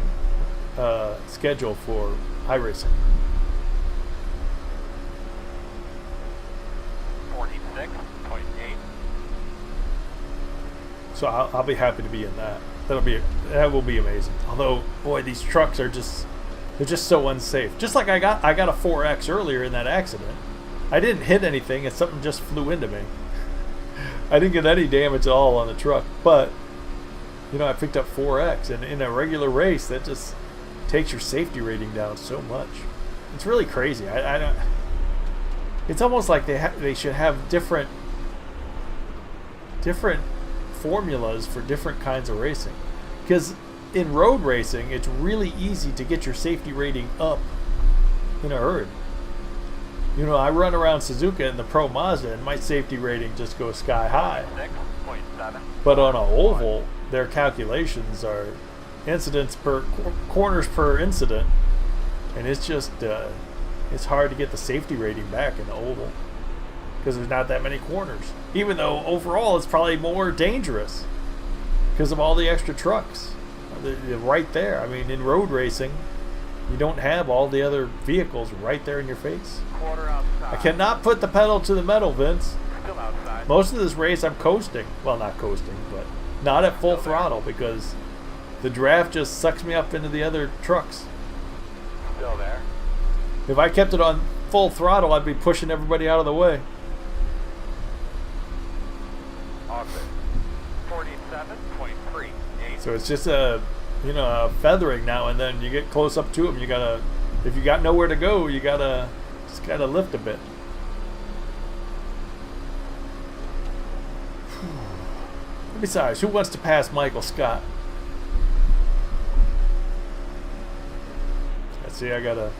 B: schedule for iRacing.
D: 46.8.
B: So I'll be happy to be in that. That will be amazing. Although, boy, these trucks are they're just so unsafe. Just like I got a 4X earlier in that accident. I didn't hit anything and something just flew into me. I didn't get any damage at all on the truck, but you know, I picked up 4X, and in a regular race that just takes your safety rating down so much. It's really crazy. I don't. It's almost like they should have different formulas for different kinds of racing, because in road racing it's really easy to get your safety rating up in a hurry. You know, I run around Suzuka in the Pro Mazda and my safety rating just goes sky high.
D: 6.7.
B: But on an oval, their calculations are incidents per corners per incident, and it's just it's hard to get the safety rating back in the oval because there's not that many corners. Even though overall it's probably more dangerous because of all the extra trucks. They're right there. I mean, in road racing, you don't have all the other vehicles right there in your face.
D: Quarter outside.
B: I cannot put the pedal to the metal, Vince.
D: Still outside.
B: Most of this race I'm coasting. Well, not coasting, but not at full throttle because the draft just sucks me up into the other trucks.
D: Still there.
B: If I kept it on full throttle, I'd be pushing everybody out of the way.
D: Office. 47.38.
B: So it's just a feathering now and then. You get close up to them, you gotta, if you got nowhere to go, you just gotta lift a bit. Besides, who wants to pass Michael Scott? Let's see, what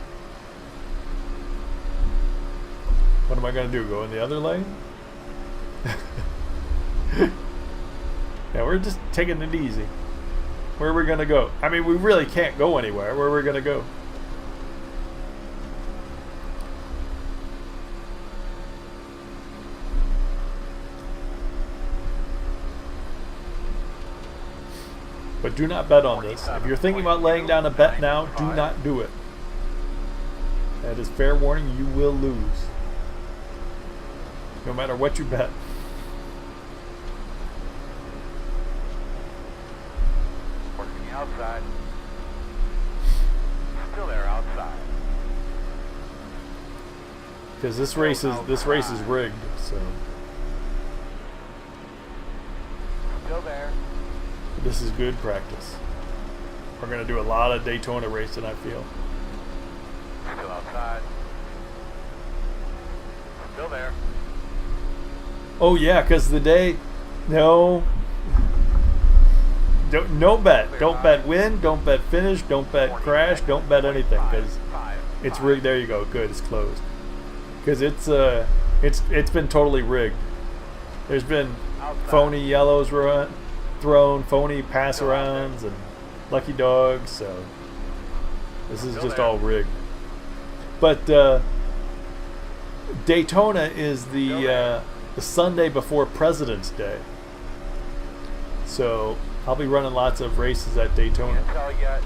B: am I gonna do? Go in the other lane? Yeah, we're just taking it easy. Where are we gonna go? I mean, we really can't go anywhere. Where are we gonna go? But do not bet on this. If you're thinking about laying down a bet now, do not do it. That is fair warning, you will lose. No matter what you bet.
D: Working outside. Still there outside.
B: Because this race is rigged, so
D: Still there.
B: this is good practice. We're gonna do a lot of Daytona racing, I feel.
D: Still outside. Still there.
B: Oh yeah, because the day, no bet. Don't bet win. Don't bet finish. Don't bet crash. Don't bet anything because it's rigged. There you go. Good. It's closed. Because it's been totally rigged. There's been phony yellows thrown, phony pass arounds, and lucky dogs. So this is just all rigged. But Daytona is the Sunday before President's Day. So I'll be running lots of races at Daytona.
D: Can't tell yet.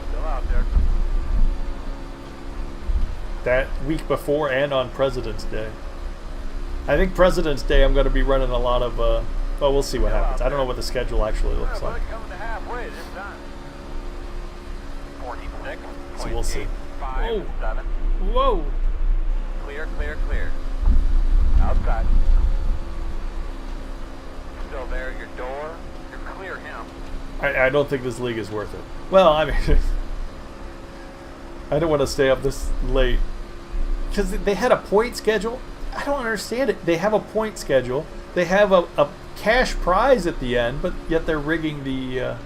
D: Still out there.
B: That week before and on President's Day. I think President's Day I'm going to be running a lot of, well, we'll see what happens. I don't know what the schedule actually looks like.
D: Coming to halfway this time. 46.
B: So we'll see.
D: 5, 7.
B: Whoa!
D: Clear, clear, clear. Outside. Still there, your door. You're clear him.
B: I don't think this league is worth it. Well, I mean, I don't want to stay up this late. Because they had a point schedule. I don't understand it. They have a point schedule. They have a cash prize at the end, but yet they're rigging the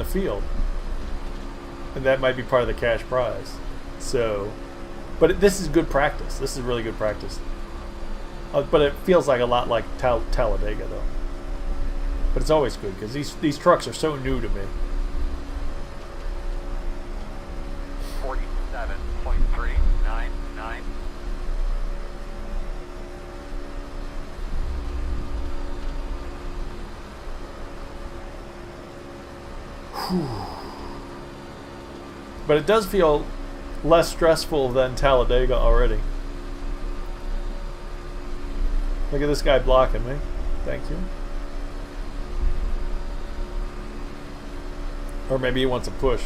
B: field. And that might be part of the cash prize. So, but this is good practice. This is really good practice. But it feels like a lot like Talladega, though. But it's always good because these trucks are so new to me.
D: 47.399.
B: But it does feel less stressful than Talladega already. Look at this guy blocking me. Thank you. Or maybe he wants a push.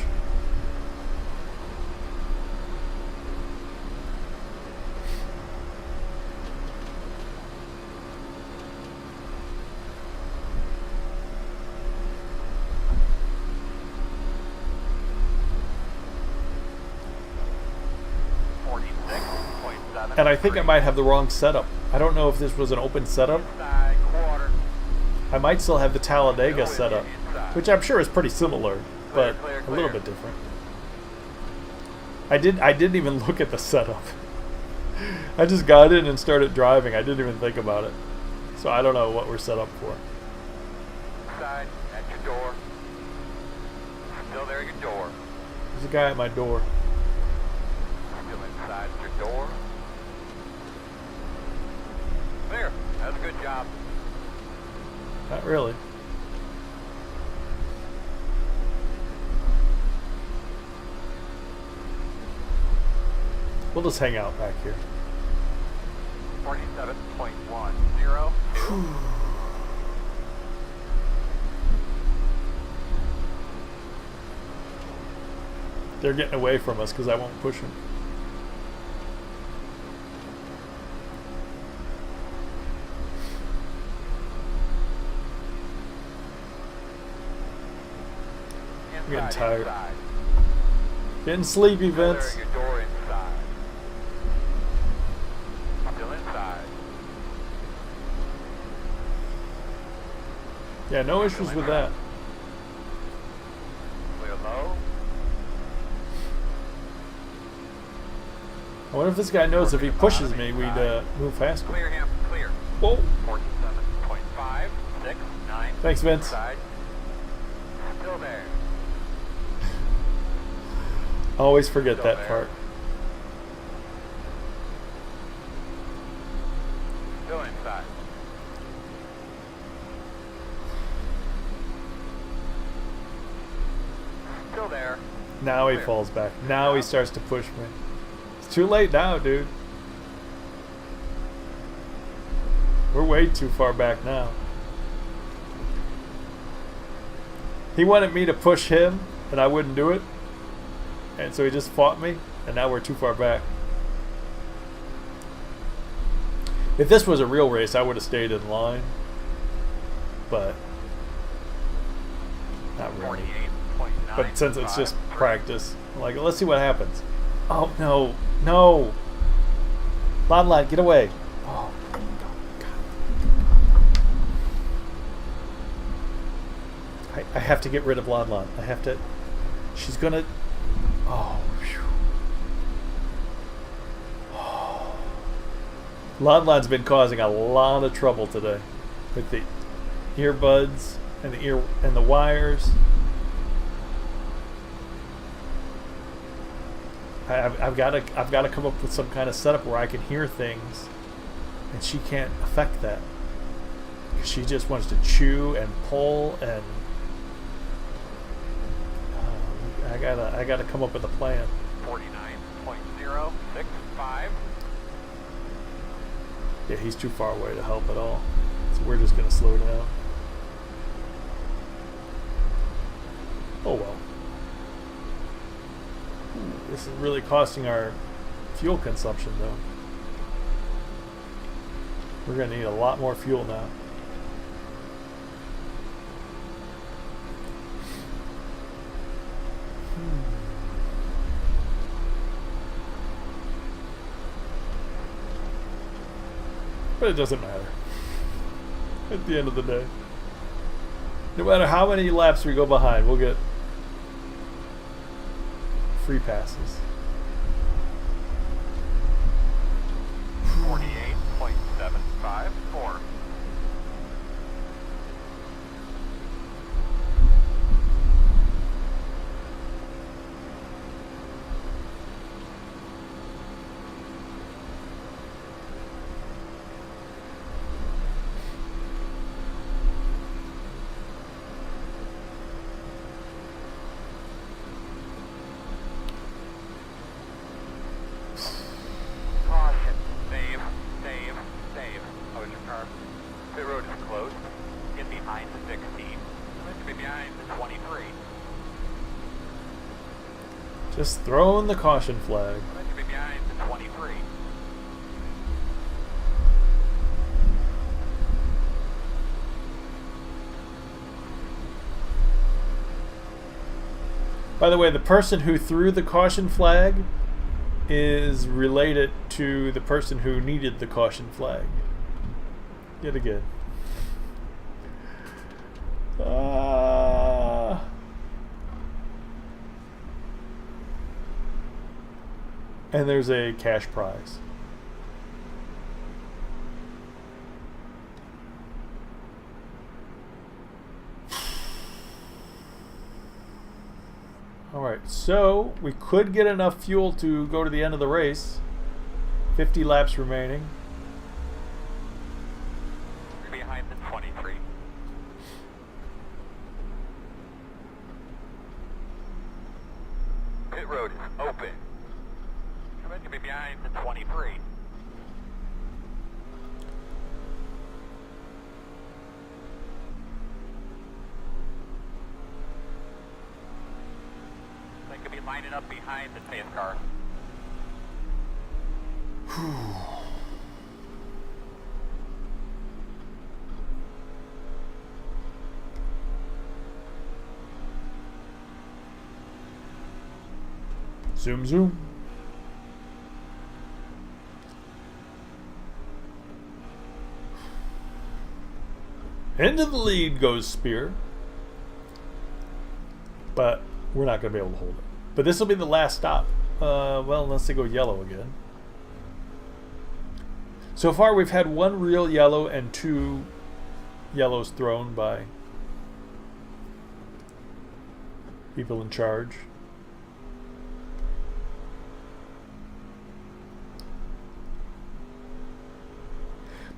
B: And I think I might have the wrong setup. I don't know if this was an open setup. I might still have the Talladega setup, which I'm sure is pretty similar, but a little bit different. I didn't even look at the setup. I just got in and started driving. I didn't even think about it. So I don't know what we're set up for.
D: Inside, at your door. Still there at your door.
B: There's a guy at my door.
D: Still inside at your door. There. That's a good job.
B: Not really. We'll just hang out back here.
D: 47.102.
B: They're getting away from us because I won't push them. I'm getting tired. Getting sleepy, Vince.
D: Your door inside. Still inside.
B: Yeah, no issues with that.
D: Clear low.
B: I wonder if this guy knows if he pushes me, we'd move faster.
D: Clear him. Clear.
B: Whoa.
D: 47.569.
B: Thanks, Vince.
D: Inside. Still there.
B: Always forget
D: Still
B: that
D: there.
B: part.
D: Still inside. Still there.
B: Now he
D: Clear.
B: falls back. Now he starts to push me. It's too late now, dude. We're way too far back now. He wanted me to push him, and I wouldn't do it. And so he just fought me, and now we're too far back. If this was a real race, I would have stayed in line. But not really.
D: 48.9.
B: But since it's just practice, I'm like, let's see what happens. Oh, no. No. Line, get away. Oh, God. I have to get rid of Lon. I have to. She's going to. Oh, phew. Oh. Lon's been causing a lot of trouble today with the earbuds and the wires. I've got to come up with some kind of setup where I can hear things, and she can't affect that. She just wants to chew and pull, and I gotta come up with a plan.
D: 49.065.
B: Yeah, he's too far away to help at all, so we're just gonna slow down. Oh well. Ooh, this is really costing our fuel consumption, though. We're gonna need a lot more fuel now. But it doesn't matter. At the end of the day. No matter how many laps we go behind, we'll get free passes.
D: 48.754. behind the 23.
B: Just throwing the caution flag.
D: Let you be behind the 23.
B: By the way, the person who threw the caution flag is related to the person who needed the caution flag. Yet again. And there's a cash prize. Alright, so we could get enough fuel to go to the end of the race. 50 laps remaining.
D: Behind the 23. Pit road is open. Let you be behind the 23. They could be lining up behind the pace car.
B: Zoom, zoom. Into the lead goes Spear. But we're not going to be able to hold it. But this will be the last stop. Well, unless they go yellow again. So far we've had one real yellow and 2 yellows thrown by people in charge.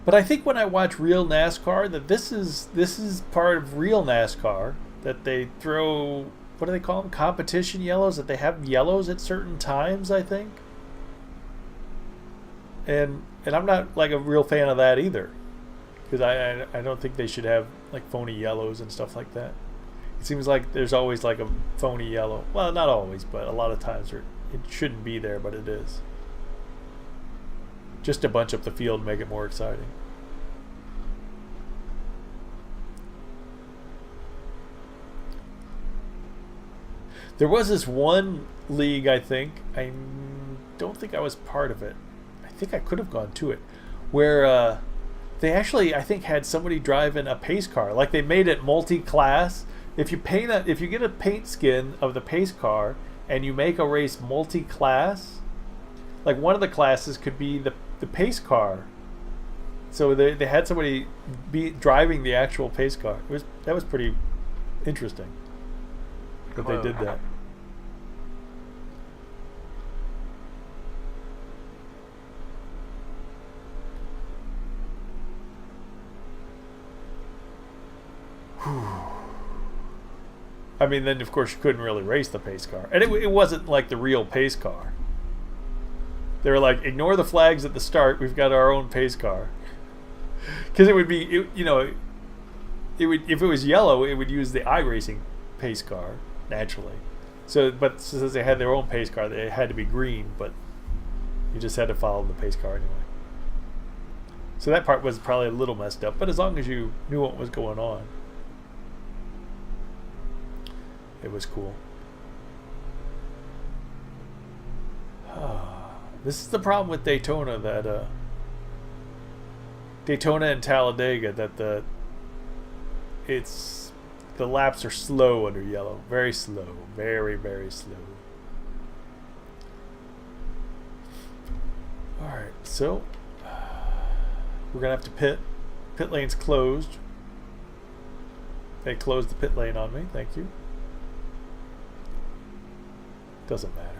B: But I think when I watch real NASCAR, that this is part of real NASCAR, that they throw, what do they call them? Competition yellows, that they have yellows at certain times, I think. And I'm not like a real fan of that either, because I don't think they should have like phony yellows and stuff like that. It seems like there's always like a phony yellow. Well, not always, but a lot of times it shouldn't be there, but it is. Just to bunch up the field and make it more exciting. There was this one league, I think, I don't think I was part of it. I think I could have gone to it, where they actually, I think, had somebody driving a pace car. Like they made it multi-class. If you get a paint skin of the pace car and you make a race multi-class, like one of the classes could be the pace car. So they had somebody be driving the actual pace car. That was pretty interesting that they did that. I mean, then of course you couldn't really race the pace car, and it wasn't like the real pace car. They were like, ignore the flags at the start. We've got our own pace car. Because it would be, if it was yellow, it would use the iRacing pace car naturally. So, but since they had their own pace car, they had to be green. But you just had to follow the pace car anyway. So that part was probably a little messed up. But as long as you knew what was going on, it was cool. This is the problem with Daytona, that Daytona and Talladega, that the laps are slow under yellow, very slow, very, very slow. All right, so we're gonna have to pit. Pit lane's closed. They closed the pit lane on me. Thank you. Doesn't matter.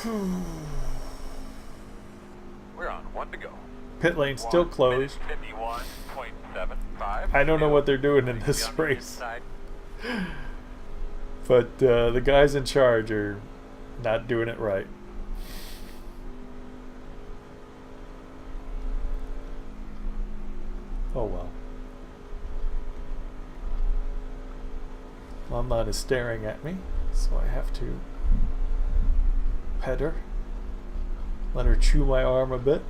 D: We're on one to go.
B: Pit lane still
D: 1
B: closed.
D: minute 51.75.
B: I don't know what they're doing in this race. But the guys in charge are not doing it right. Oh well. Mama is staring at me, so I have to pet her. Let her chew my arm a bit.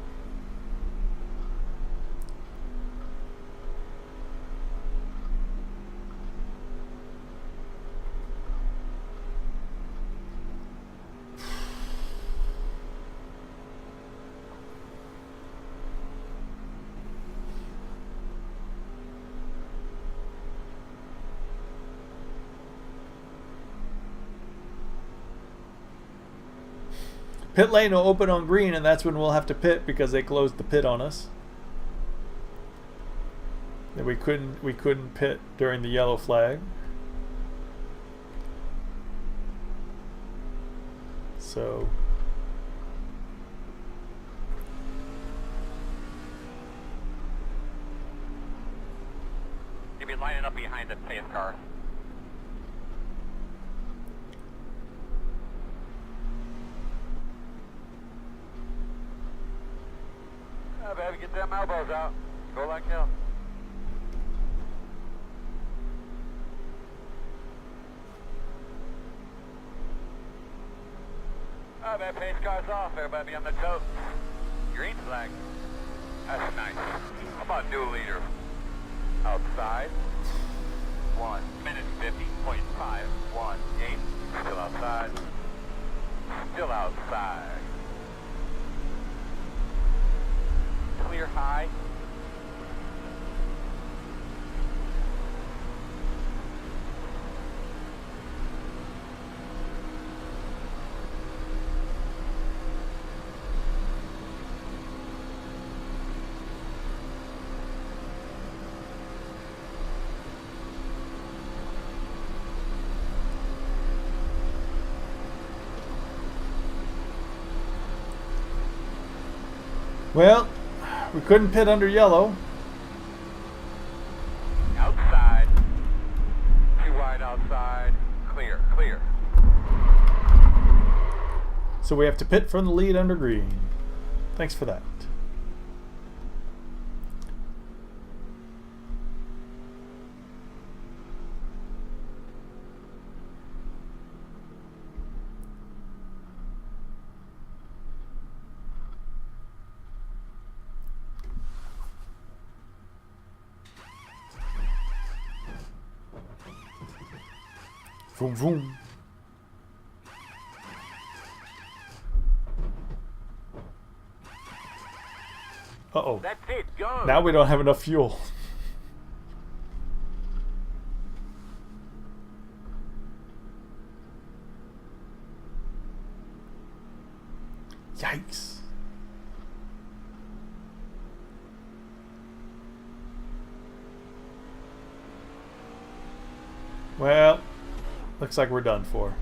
B: Pit lane will open on green, and that's when we'll have to pit because they closed the pit on us. And we couldn't pit during the yellow flag. So
D: You'll be lining up behind the pace car. Better get them elbows out. Go like hell. That pace car's off. Everybody on the tote. Green flag. That's nice. How about new leader? Outside. 1 minute 50.518. Still outside. Still outside. Clear high.
B: well, we couldn't pit under yellow.
D: Outside. Too wide outside. Clear, clear.
B: So we have to pit from the lead under green. Thanks for that. Vroom vroom. Uh-oh.
D: That's it, go.
B: Now we don't have enough fuel. Yikes. Well, looks like we're done for.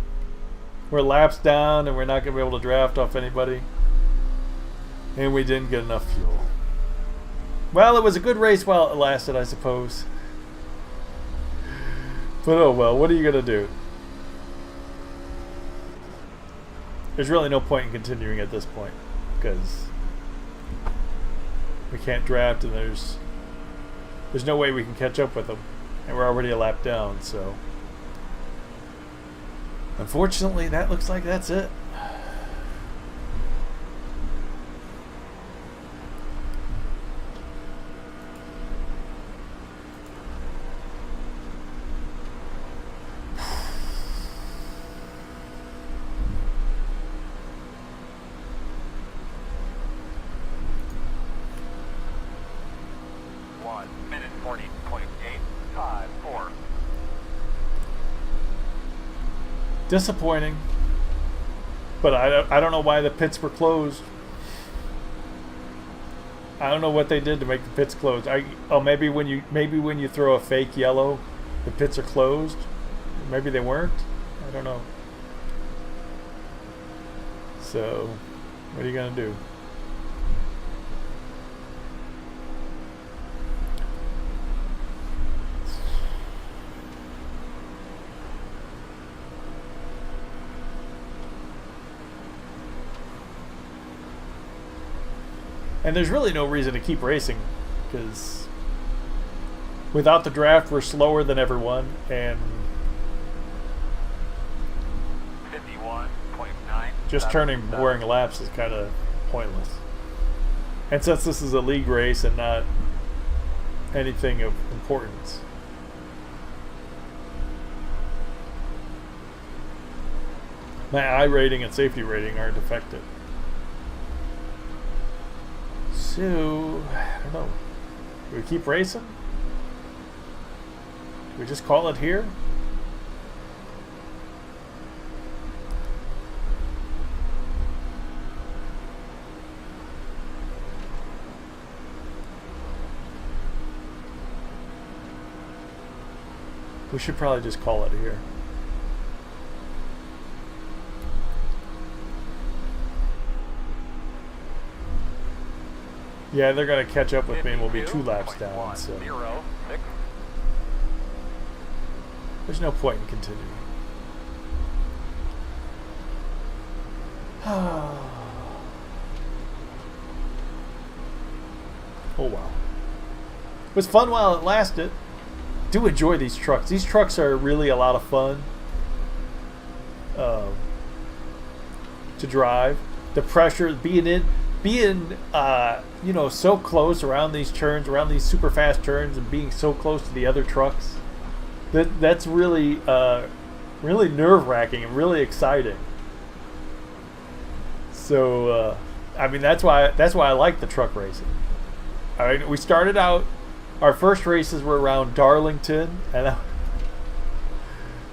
B: We're laps down and we're not going to be able to draft off anybody. And we didn't get enough fuel. Well, it was a good race while it lasted, I suppose. But oh well, what are you going to do? There's really no point in continuing at this point. Because we can't draft and there's no way we can catch up with them. And we're already a lap down, so... Unfortunately, that looks like that's it. Disappointing, but I don't know why the pits were closed. I don't know what they did to make the pits closed. Maybe when you throw a fake yellow, the pits are closed. Maybe they weren't. I don't know. So So, what are you going to do? And there's really no reason to keep racing, because without the draft, we're slower than everyone, and
D: 51.9.
B: just turning boring laps is kind of pointless. And since this is a league race and not anything of importance, my iRating and safety rating aren't affected. So, I don't know. Do we keep racing? Do we just call it here? We should probably just call it here. Yeah, they're going to catch up with me and we'll be 2 laps down, so there's no point in continuing. Oh wow. It was fun while it lasted. Do enjoy these trucks. These trucks are really a lot of fun to drive. The pressure, being you know, so close around these turns, around these super fast turns, and being so close to the other trucks, that's really really nerve-wracking and really exciting. So I mean, that's why I like the truck racing. All right, we started out. Our first races were around Darlington, and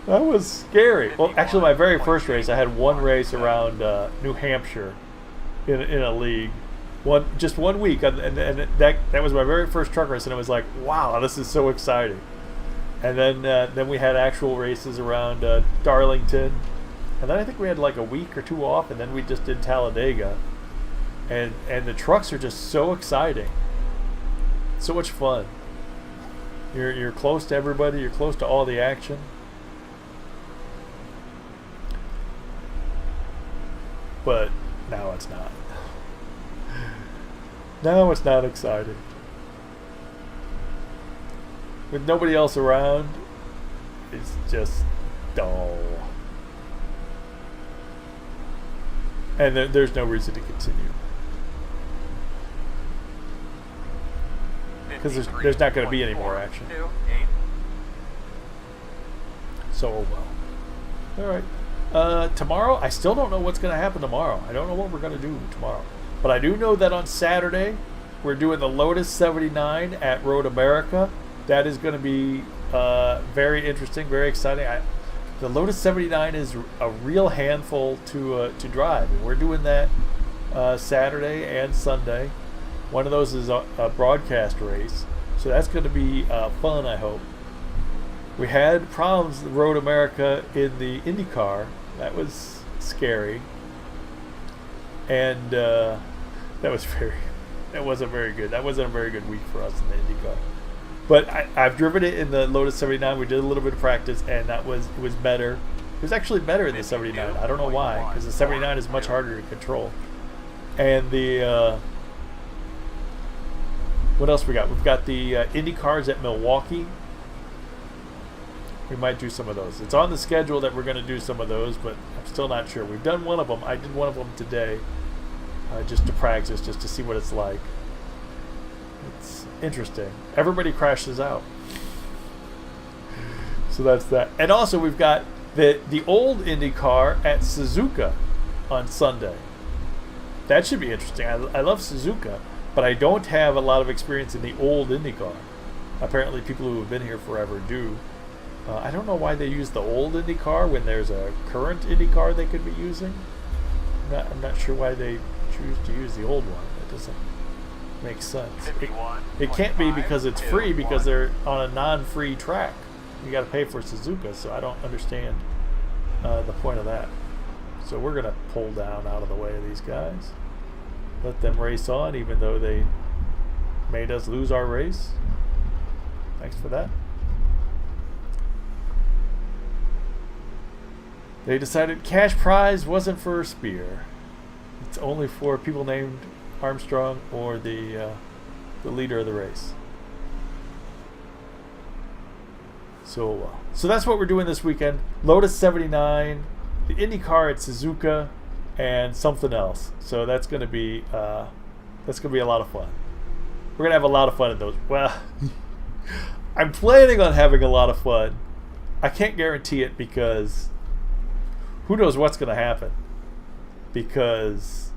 B: that was scary. Well, actually, my very first race, I had one race around New Hampshire in a league, just 1 week, and that was my very first truck race, and it was like, wow, this is so exciting. And then we had actual races around Darlington, and then I think we had like a week or 2 off, and then we just did Talladega, and the trucks are just so exciting. So much fun. You're close to everybody. You're close to all the action. But now it's not. Now it's not exciting. With nobody else around, it's just dull. And there's no reason to continue. Because there's not going to be any more action. So, oh well. Alright. Tomorrow, I still don't know what's going to happen tomorrow. I don't know what we're going to do tomorrow. But I do know that on Saturday, we're doing the Lotus 79 at Road America. That is going to be very interesting, very exciting. The Lotus 79 is a real handful to drive. And we're doing that Saturday and Sunday. One of those is a broadcast race, so that's going to be fun, I hope. We had problems with Road America in the IndyCar. That was scary. And that wasn't very good. That wasn't a very good week for us in the IndyCar. But I've driven it in the Lotus 79. We did a little bit of practice, and it was better. It was actually better in the 79. I don't know why, because the 79 is much harder to control. And the... what else we got? We've got the Indy cars at Milwaukee. We might do some of those. It's on the schedule that we're going to do some of those, but I'm still not sure. We've done one of them. I did one of them today, just to practice, just to see what it's like. It's interesting. Everybody crashes out. So that's that. And also we've got the old Indy car at Suzuka on Sunday. That should be interesting. I love Suzuka. But I don't have a lot of experience in the old IndyCar. Apparently people who have been here forever do. I don't know why they use the old IndyCar when there's a current IndyCar they could be using. I'm not sure why they choose to use the old one. It doesn't make sense. It can't be because it's free, because they're on a non-free track. You got to pay for Suzuka, so I don't understand the point of that. So we're going to pull down out of the way of these guys. Let them race on, even though they made us lose our race. Thanks for that. They decided cash prize wasn't for Spear. It's only for people named Armstrong or the leader of the race. So that's what we're doing this weekend. Lotus 79, the IndyCar at Suzuka, and something else. So that's gonna be a lot of fun. We're gonna have a lot of fun in those. Well, I'm planning on having a lot of fun. I can't guarantee it because who knows what's gonna happen. Because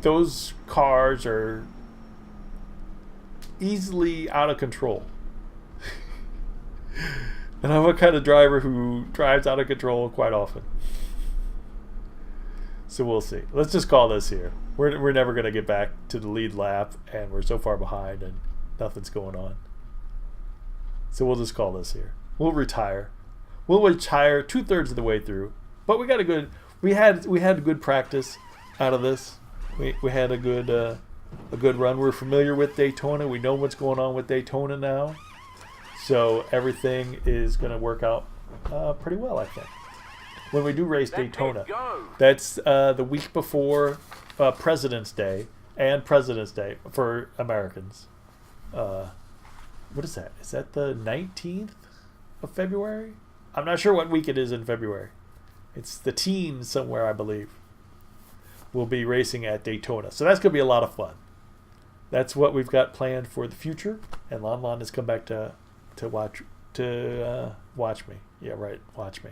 B: those cars are easily out of control. And I'm a kind of driver who drives out of control quite often. So we'll see. Let's just call this here. We're never going to get back to the lead lap, and we're so far behind and nothing's going on. So we'll just call this here. We'll retire. We'll retire 2/3 of the way through. But we had good practice out of this. We had a good run. We're familiar with Daytona. We know what's going on with Daytona now. So everything is going to work out pretty well, I think. When we do race Daytona, that's the week before President's Day and President's Day for Americans. What is that? Is that the 19th of February? I'm not sure what week it is in February. It's the teens somewhere, I believe. We'll be racing at Daytona. So that's going to be a lot of fun. That's what we've got planned for the future. And Lon Lon has come back to watch me. Yeah, right. Watch me.